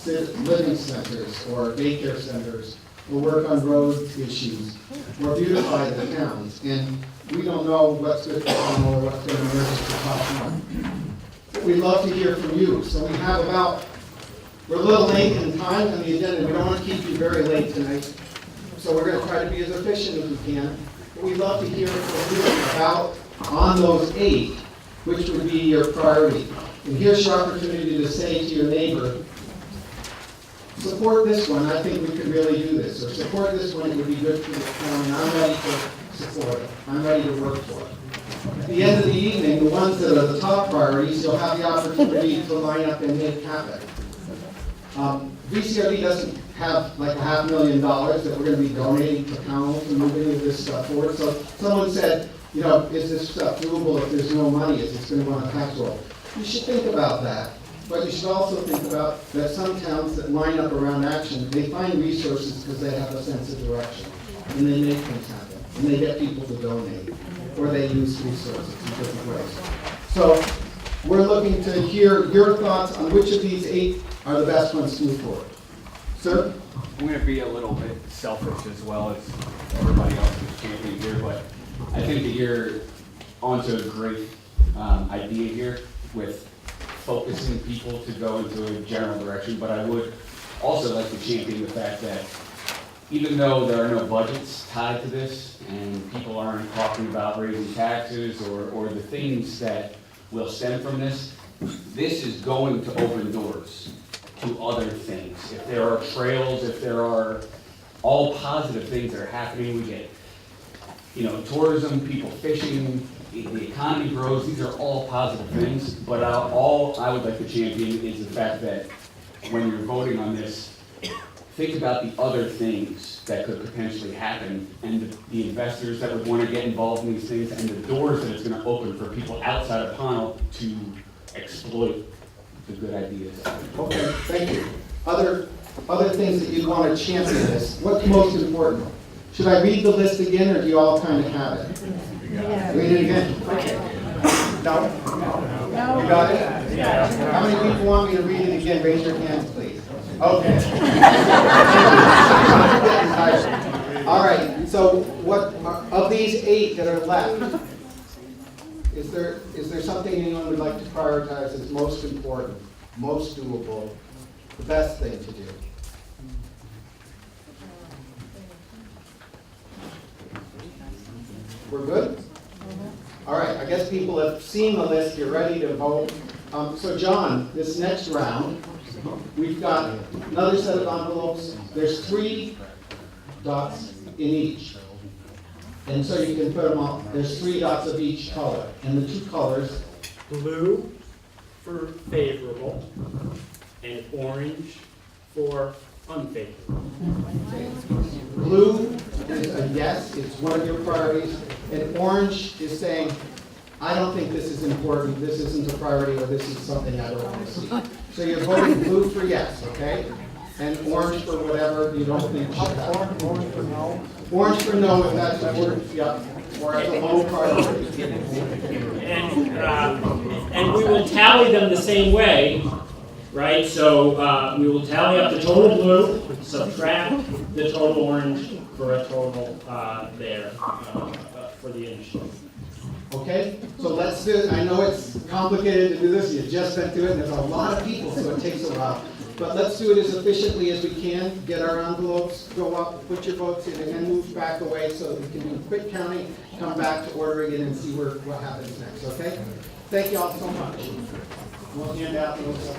living centers or daycare centers, or work on road issues, or beautify the towns. And we don't know what's good for Pownal or what's going to emerge at the top one. But we'd love to hear from you. So we have we're a little late in time on the agenda. We don't want to keep you very late tonight. So we're going to try to be as efficient as we can. But we'd love to hear from you about, on those 8, which would be your priority. And here's your opportunity to say to your neighbor, support this one, I think we could really do this. Or support this one, it would be good for the town, and I'm ready to support it. I'm ready to work for it. At the end of the evening, the ones that are the top priorities, you'll have the opportunity to line up and make happen. VCRD doesn't have like $500,000 that we're going to be donating to Pownal to move any of this stuff forward. So someone said, you know, is this stuff doable if there's no money? Is this going to go on a tax roll? You should think about that. But you should also think about that some towns that line up around action, they find resources because they have a sense of direction. And they make things happen. And they get people to donate. Or they use resources in different ways. So we're looking to hear your thoughts on which of these 8 are the best ones to move forward. Sir? I'm going to be a little bit selfish as well as everybody else who's championing here, but I think that you're onto a great idea here with focusing people to go into a general direction, but I would also like to champion the fact that even though there are no budgets tied to this and people aren't talking about raising taxes or the things that will stem from this, this is going to open doors to other things. If there are trails, if there are all positive things that are happening, we get, tourism, people fishing, the economy grows, these are all positive things, but all I would like to champion is the fact that when you're voting on this, think about the other things that could potentially happen and the investors that would want to get involved in these things and the doors that it's going to open for people outside of Pownal to exploit the good ideas. Okay, thank you. Other things that you'd want to champion this. What's most important? Should I read the list again, or do you all kind of have it? Read it again. Okay. No? You got it? Yeah. How many people want me to read it again? Raise your hands, please. Okay. All right. So, what of these 8 that are left? Is there something anyone would like to prioritize as most important, most doable, the best thing to do? We're good? All right, I guess people have seen the list, you're ready to vote. So John, this next round, we've got another set of envelopes. There's 3 dots in each. And so you can put them all, there's 3 dots of each color. And the 2 colors, Blue for favorable and orange for unfavorable. blue is a yes, it's one of your priorities. And orange is saying, I don't think this is important, this isn't a priority, or this is something I don't want to see. So you're voting blue for yes, okay? And orange for whatever you don't think should happen. Orange for no? Orange for no, if that's the word, yep. Or as a low priority. And we will tally them the same way, right? So we will tally up the total blue, subtract the total orange for a total there for the initiative. Okay, so let's do it. I know it's complicated to do this. You just went through it, and there's a lot of people, so it takes a while. But let's do it as efficiently as we can, get our envelopes, go up, put your votes in, and then move back away so that we can do quick counting, come back to order again and see what happens next, okay? Thank you all so much. We'll hand out those,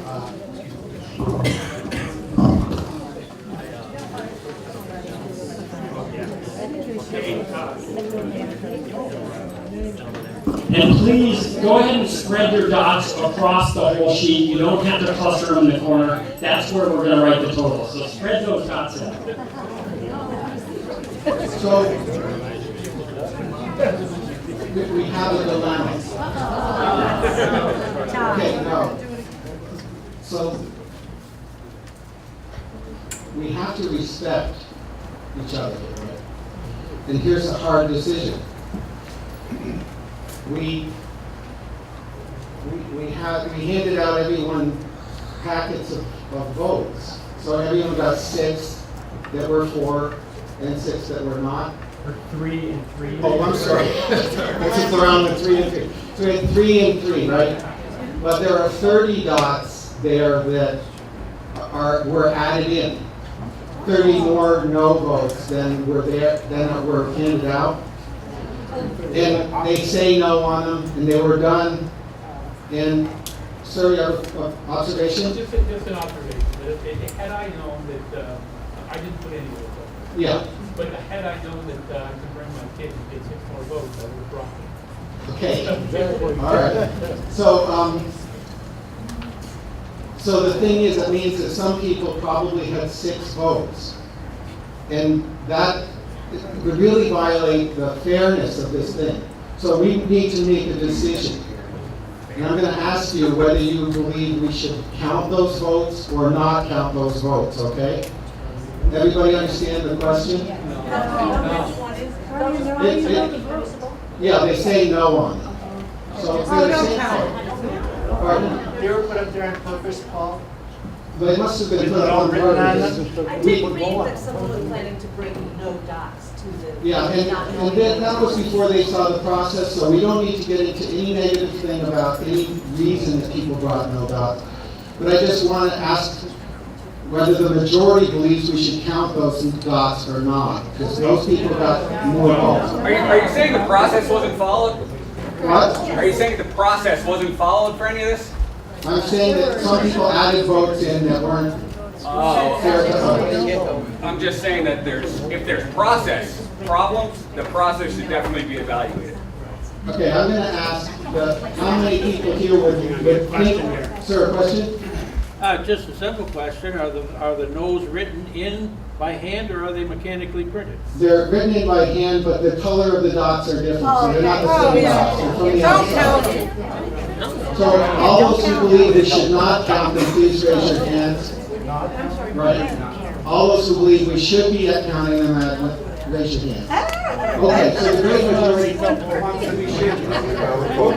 And please, go ahead and spread your dots across the whole sheet. You don't have to cluster them in the corner. That's where we're gonna write the total. So spread those dots out. So, we have a dilemma. Okay, no. So, we have to respect each other, right? And here's a hard decision. We handed out everyone packets of votes. So everyone got 6 that were for and 6 that were not. Or 3 and 3. Oh, I'm sorry. This is around the 3 and 3. So we had 3 and 3, right? But there are 30 dots there that were added in. 30 more no votes than were there, than were handed out. And they say no on them, and they were done. And, sir, you have an observation? Just an observation. Had I known that, I didn't put any votes up. Yeah. But had I known that I could bring my kids and get 6 more votes, I would have brought them. Okay. All right. So the thing is, it means that some people probably had 6 votes. And that would really violate the fairness of this thing. So we need to make a decision. And I'm going to ask you whether you believe we should count those votes or not count those votes, okay? Everybody understand the question? Yeah, they say no on it. So if they say pardon? They were put up there on purpose, Paul? But it must have been put on purpose. I did read that someone was planning to bring no dots to the. Yeah, and that was before they saw the process, so we don't need to get into any negative thing about any reason that people brought no dots. But I just want to ask whether the majority believes we should count those dots or not, because those people got more votes. Are you saying the process wasn't followed? What? Are you saying the process wasn't followed for any of this? I'm saying that some people added votes in that weren't fair to others. I'm just saying that if there's process problems, the process should definitely be evaluated. Okay, I'm going to ask how many people here would think, sir, a question? Just a simple question, are the no's written in by hand or are they mechanically printed? They're written in by hand, but the color of the dots are different, so they're not the same dots. They're from the outside. So all those who believe it should not count them, please raise your hands. Right. All those who believe we should be counting them, raise your hands. Okay, so the great majority wants that we should. Vote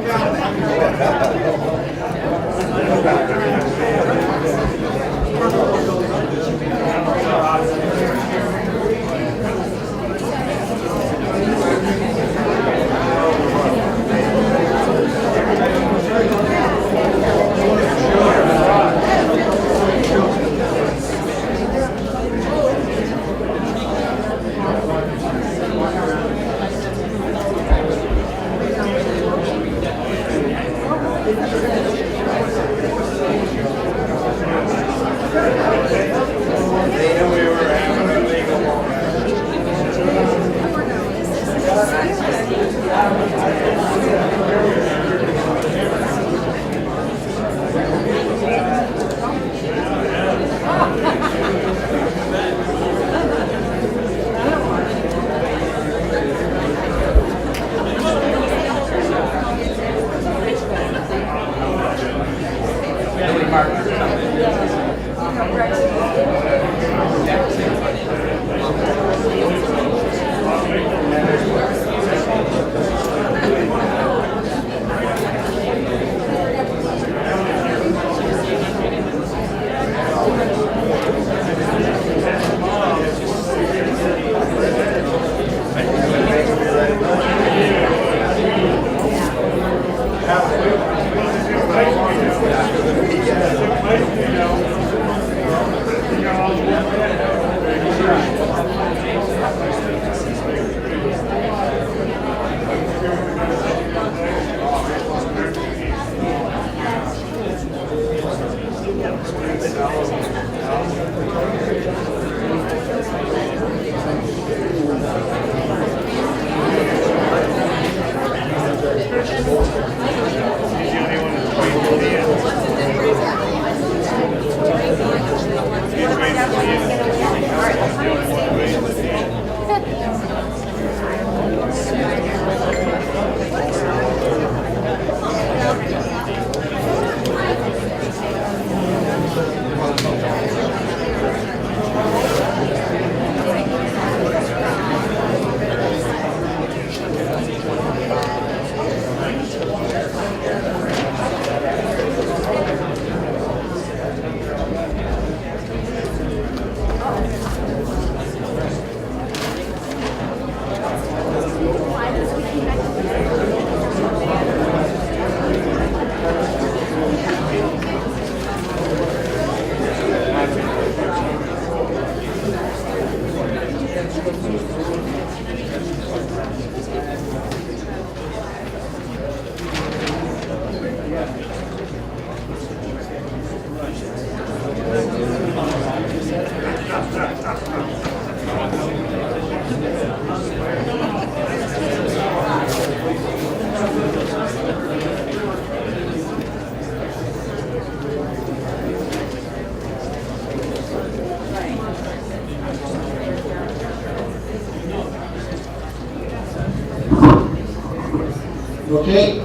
Okay?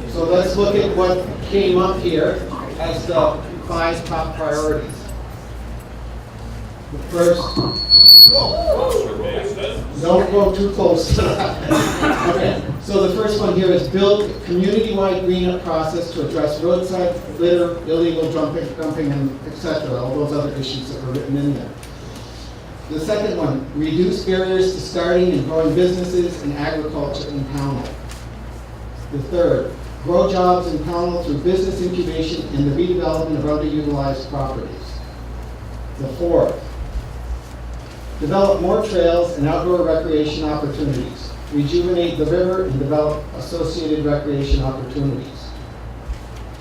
So let's look at what came up here as the 5 top priorities. The first, don't go too close to that. Okay, so the first one here is build a community-wide green-up process to address roadside litter, illegal dumping, and et cetera, all those other issues that were written in there. The second one, reduce barriers to starting and growing businesses in agriculture in Pownal. The third, grow jobs in Pownal through business incubation and the redevelopment of underutilized properties. The fourth, develop more trails and outdoor recreation opportunities. Rejuvenate the river and develop associated recreation opportunities.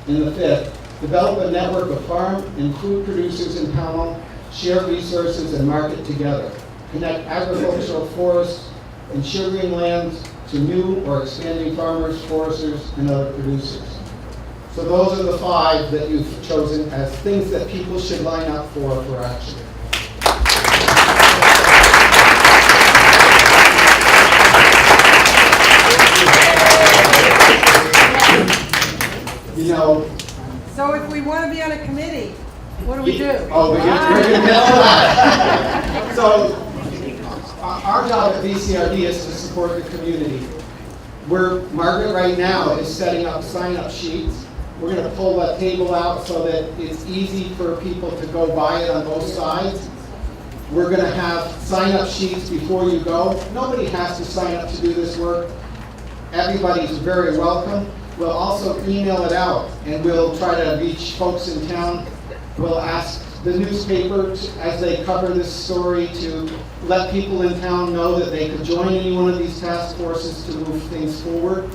And the fifth, develop a network of farm and food producers in Pownal, share resources and market together. Connect agricultural forests and sugaring lands to new or expanding farmers, foresters, and other producers. So those are the 5 that you've chosen as things that people should line up for action. You know, So if we want to be on a committee, what do we do? oh, we're gonna get to that. So, our job at VCRD is to support the community. Margaret right now is setting up sign-up sheets. We're gonna pull that table out so that it's easy for people to go by it on both sides. We're gonna have sign-up sheets before you go. Nobody has to sign up to do this work. Everybody's very welcome. We'll also email it out, and we'll try to reach folks in town. We'll ask the newspapers as they cover this story to let people in town know that they could join any one of these task forces to move things forward.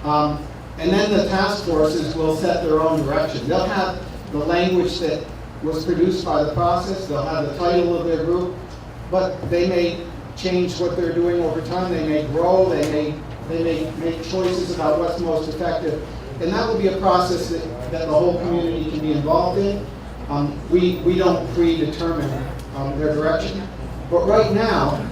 And then the task forces will set their own direction. They'll have the language that was produced by the process. They'll have the title of their group, but they may change what they're doing over time. They may grow. They may make choices about what's most effective. And that will be a process that the whole community can be involved in. We don't predetermine their direction. But right now,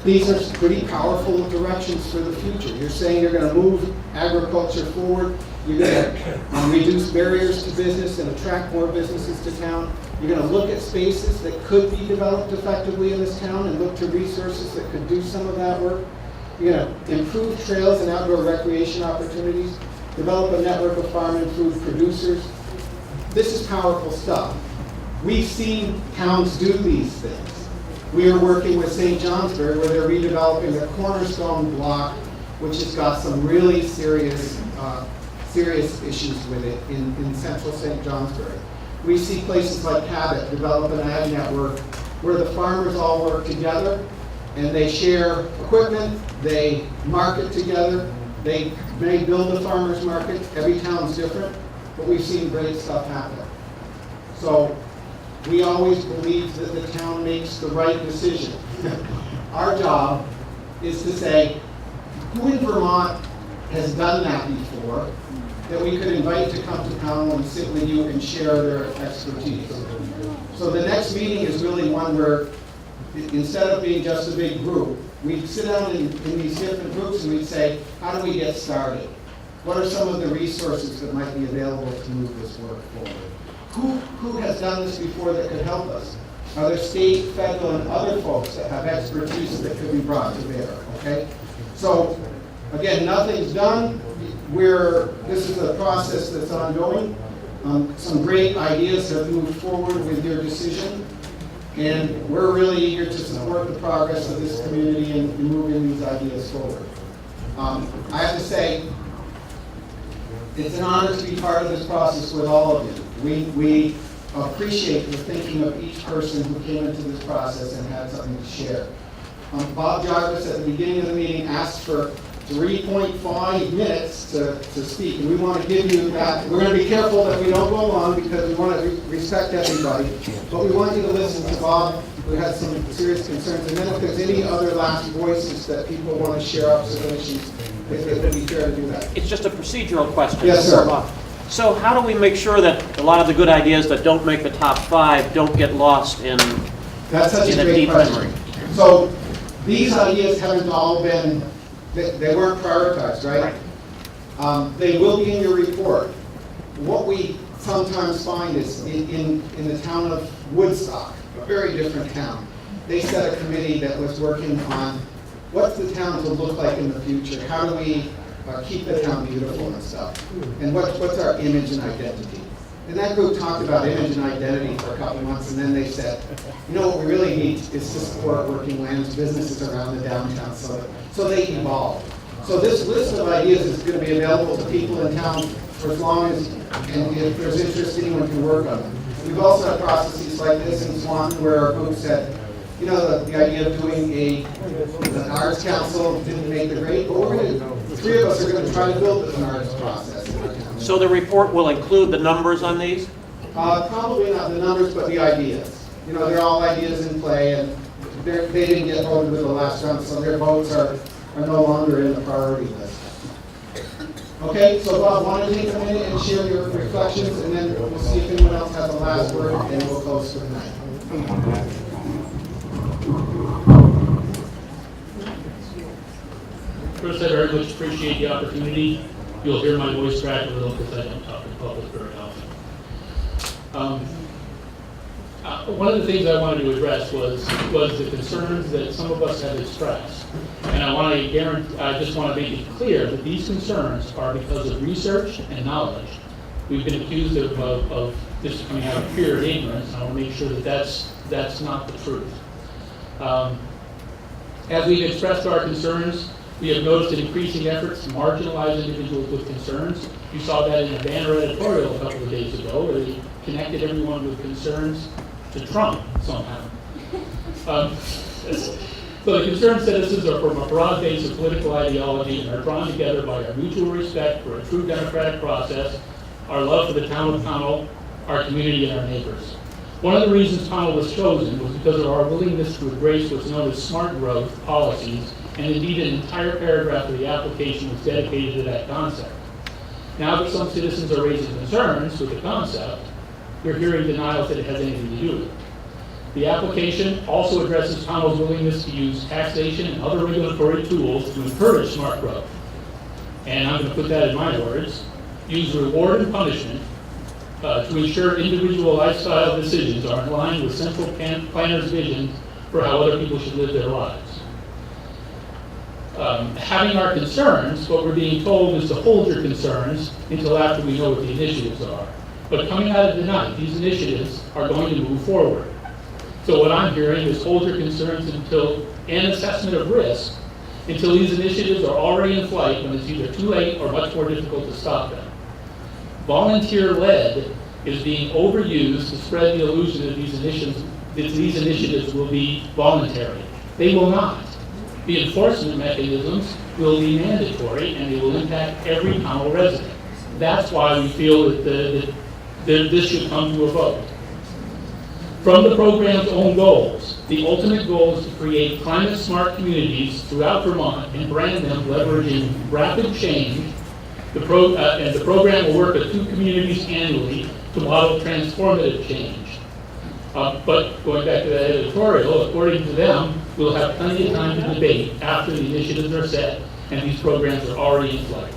these are pretty powerful directions for the future. You're saying you're going to move agriculture forward. You're going to reduce barriers to business and attract more businesses to town. You're going to look at spaces that could be developed effectively in this town and look to resources that could do some of that work. You're going to improve trails and outdoor recreation opportunities, develop a network of farm and food producers. This is powerful stuff. We've seen towns do these things. We are working with St. Johnsbury where they're redeveloping a cornerstone block, which has got some really serious issues with it in central St. Johnsbury. We see places like Cabot develop an ag network where the farmers all work together and they share equipment, they market together, they may build a farmer's market. Every town's different, but we've seen great stuff happen. So we always believe that the town makes the right decision. Our job is to say, who in Vermont has done that before that we could invite to come to Pownal and sit with you and share their expertise. So the next meeting is really one where instead of being just a big group, we'd sit down in these different groups and we'd say, how do we get started? What are some of the resources that might be available to move this work forward? Who has done this before that could help us? Are there state, federal, and other folks that have expertise that could be brought to bear, okay? So, again, nothing's done. This is a process that's ongoing. Some great ideas have moved forward with your decision. And we're really eager to support the progress of this community in moving these ideas forward. I have to say, it's an honor to be part of this process with all of you. We appreciate the thinking of each person who came into this process and had something to share. Bob Jarvis at the beginning of the meeting asked for 3.5 minutes to speak, and we want to give you that. We're going to be careful that we don't go long because we want to respect everybody, but we want you to listen to Bob, who had some serious concerns, and then if there's any other last voices that people want to share observations, it would be fair to do that. It's just a procedural question. Yes, sir. So how do we make sure that a lot of the good ideas that don't make the top 5 don't get lost in That's such a great question. So these ideas haven't all been, they weren't prioritized, right? They will be in your report. What we sometimes find is in the town of Woodstock, a very different town, they set a committee that was working on what's the town to look like in the future? How do we keep the town beautiful and stuff? And what's our image and identity? And that group talked about image and identity for a couple of months, and then they said, you know what we really need is to support working lands, businesses around the downtown, so they evolve. So this list of ideas is going to be available to people in town for as long as, and if there's interest, anyone can work on them. We've also had processes like this in Swanton where our group said, you know, the idea of doing an arts council didn't make the grade, but we're going to, the three of us are going to try to build an arts process in our town. So the report will include the numbers on these? Probably not the numbers, but the ideas. You know, they're all ideas in play, and they didn't get voted with the last round, so their votes are no longer in the priority list. Okay, so Bob, why don't you take a minute and share your reflections, and then we'll see if anyone else has the last word, and we'll close for the night. First, I very much appreciate the opportunity. You'll hear my voice crack a little because I don't talk in public very often. One of the things I wanted to address was the concerns that some of us have expressed. And I just want to make it clear that these concerns are because of research and knowledge. We've been accused of this coming out of pure ignorance, and I want to make sure that that's not the truth. As we've expressed our concerns, we have noticed an increasing efforts to marginalize individuals with concerns. You saw that in a banner editorial a couple of days ago, where they connected everyone with concerns to Trump somehow. So the concerned citizens are from a broad base of political ideology and are drawn together by our mutual respect for a true democratic process, our love for the town of Pownal, our community, and our neighbors. One of the reasons Pownal was chosen was because of our willingness to embrace what's known as smart growth policies, and indeed an entire paragraph of the application was dedicated to that concept. Now that some citizens are raising concerns with the concept, we're hearing denials that it has anything to do with it. The application also addresses Pownal's willingness to use taxation and other regulatory tools to encourage smart growth. And I'm going to put that in my words, use reward and punishment to ensure individual lifestyle decisions are in line with central planner's vision for how other people should live their lives. Having our concerns, what we're being told is to hold your concerns until after we know what the initiatives are. But coming out of the night, these initiatives are going to move forward. So what I'm hearing is hold your concerns until an assessment of risk, until these initiatives are already in flight when it's either too late or much more difficult to stop them. Volunteer-led is being overused to spread the illusion that these initiatives will be voluntary. They will not. The enforcement mechanisms will be mandatory and they will impact every Pownal resident. That's why we feel that this should come to a vote. From the program's own goals, the ultimate goal is to create climate-smart communities throughout Vermont and brand them leveraging rapid change. The program will work with 2 communities annually to model transformative change. But going back to that editorial, according to them, we'll have plenty of time to debate after the initiatives are set and these programs are already in flight.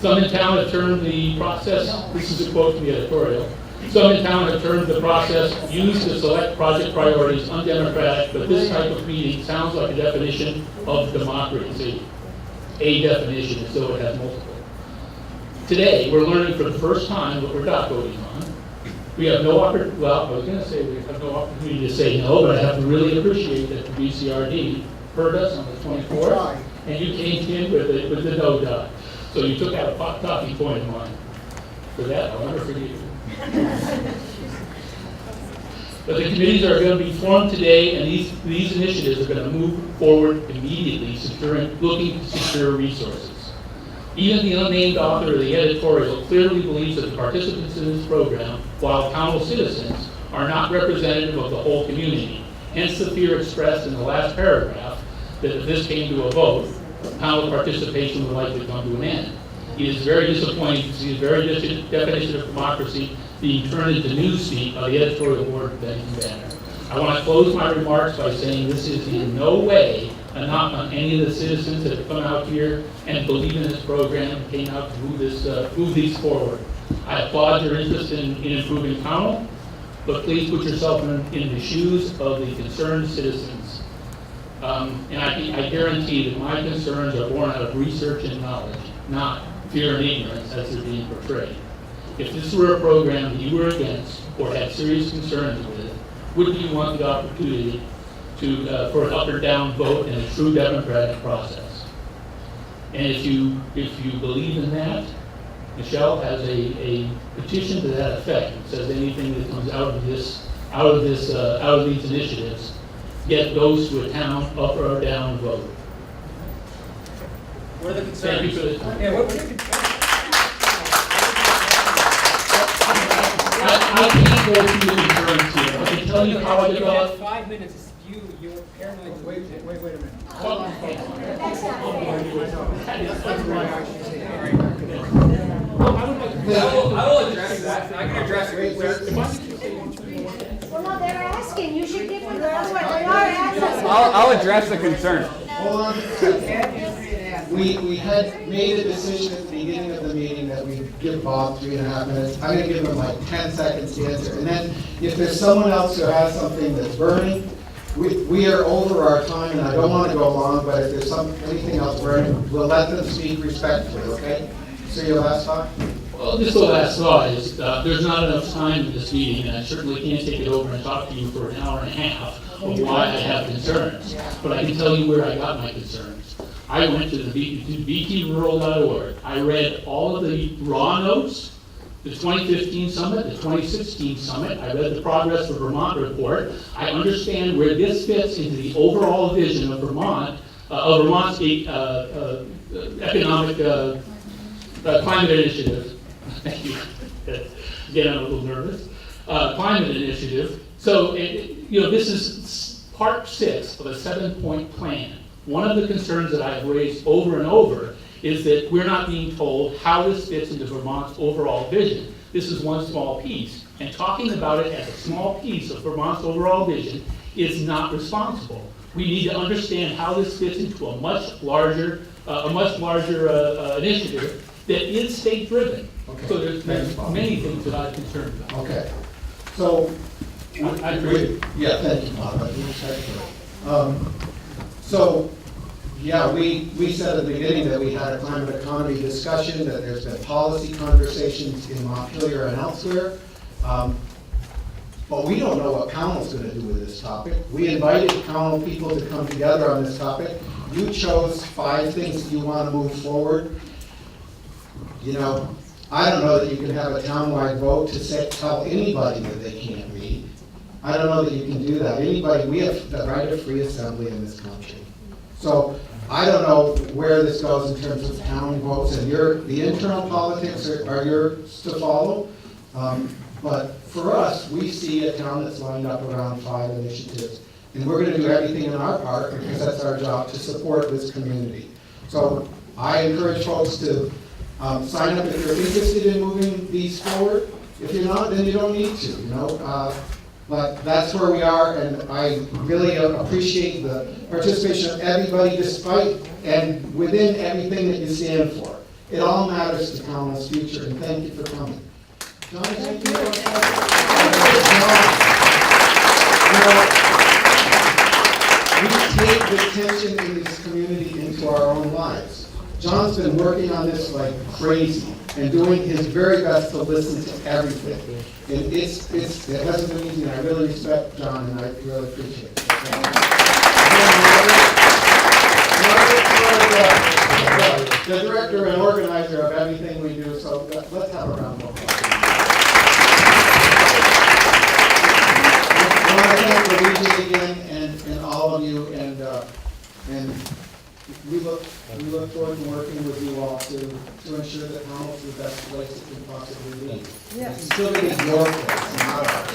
Some in town have termed the process, this is a quote from the editorial, some in town have termed the process used to select project priorities undemocratic, but this type of meeting sounds like a definition of democracy. A definition, as though it has multiple. Today, we're learning for the first time what we're not voting on. We have no opportunity, well, I was going to say we have no opportunity to say no, but I have to really appreciate that the BCRD heard us on the 24th, and you came in with the no die. So you took out a talking point of mine. For that, I'll never forget you. But the committees are going to be formed today, and these initiatives are going to move forward immediately, looking to secure resources. Even the unnamed author of the editorial clearly believes that the participants in this program, while Pownal citizens, are not representative of the whole community. Hence the fear expressed in the last paragraph that if this came to a vote, Pownal participation would likely come to an end. It is very disappointing to see the very definition of democracy being turned into newspeak by the editorial board of Bennington Banner. I want to close my remarks by saying this is in no way a knock on any of the citizens that have come out here and believe in this program and came out to move these forward. I applaud your interest in improving Pownal, but please put yourself in the shoes of the concerned citizens. And I guarantee that my concerns are born out of research and knowledge, not fear and ignorance as they're being portrayed. If this were a program that you were against or had serious concerns with, would you want the opportunity for an up or down vote in a true democratic process? And if you believe in that, Michelle has a petition to that effect. It says anything that comes out of these initiatives goes to a town up or down vote. What are the concerns? Thank you for the time. Yeah, what are the I can't go through the concerns here. I can tell you how I developed. 5 minutes to spew your paranoid. Wait a minute. I will address that. I can address it. Well, no, they're asking, you should give them the first one, they are asking. I'll address the concern. Hold on. We had made a decision at the beginning of the meeting that we'd give Bob 3.5 minutes. I'm gonna give him like 10 seconds to answer. And then if there's someone else who has something that's burning, we are over our time and I don't want to go long, but if there's anything else burning, we'll let them speak respectfully, okay? So your last thought? Well, just the last thought is, there's not enough time in this meeting, and I certainly can't take it over and talk to you for an hour and a half of why I have concerns. But I can tell you where I got my concerns. I went to the btrural.org. I read all of the raw notes, the 2015 summit, the 2016 summit. I read the Progress for Vermont report. I understand where this fits into the overall vision of Vermont, of Vermont's economic climate initiative. Thank you. Again, I'm a little nervous. Climate initiative. So, this is part 6 of a 7-point plan. One of the concerns that I've raised over and over is that we're not being told how this fits into Vermont's overall vision. This is one small piece, and talking about it as a small piece of Vermont's overall vision is not responsible. We need to understand how this fits into a much larger initiative that is state-driven. Okay. So there's many things that I'm concerned about. Okay. So, I agree. Yeah, thank you, Bob. So, yeah, we said at the beginning that we had a climate economy discussion, that there's been policy conversations in Montpelier and elsewhere. But we don't know what Pownal's going to do with this topic. We invited Pownal people to come together on this topic. You chose 5 things that you want to move forward. I don't know that you can have a townwide vote to tell anybody that they can't read. I don't know that you can do that. We have the right of free assembly in this country. So I don't know where this goes in terms of town votes, and the internal politics are yours to follow. But for us, we see a town that's lined up around 5 initiatives, and we're going to do everything in our part because that's our job to support this community. So I encourage folks to sign up if you're interested in moving these forward. If you're not, then you don't need to. But that's where we are, and I really appreciate the participation of everybody, despite and within everything that you stand for. It all matters to Pownal's future, and thank you for coming. John, thank you. We take the tension in this community into our own lives. John's been working on this like crazy and doing his very best to listen to everything. And it hasn't been easy, and I really respect John, and I really appreciate it. The director and organizer of everything we do, so let's have a round of applause. I want to thank the Legion again and all of you, and we look forward to working with you all to ensure that Pownal is the best place it can possibly be. Yes. It's still going to be your place, not ours.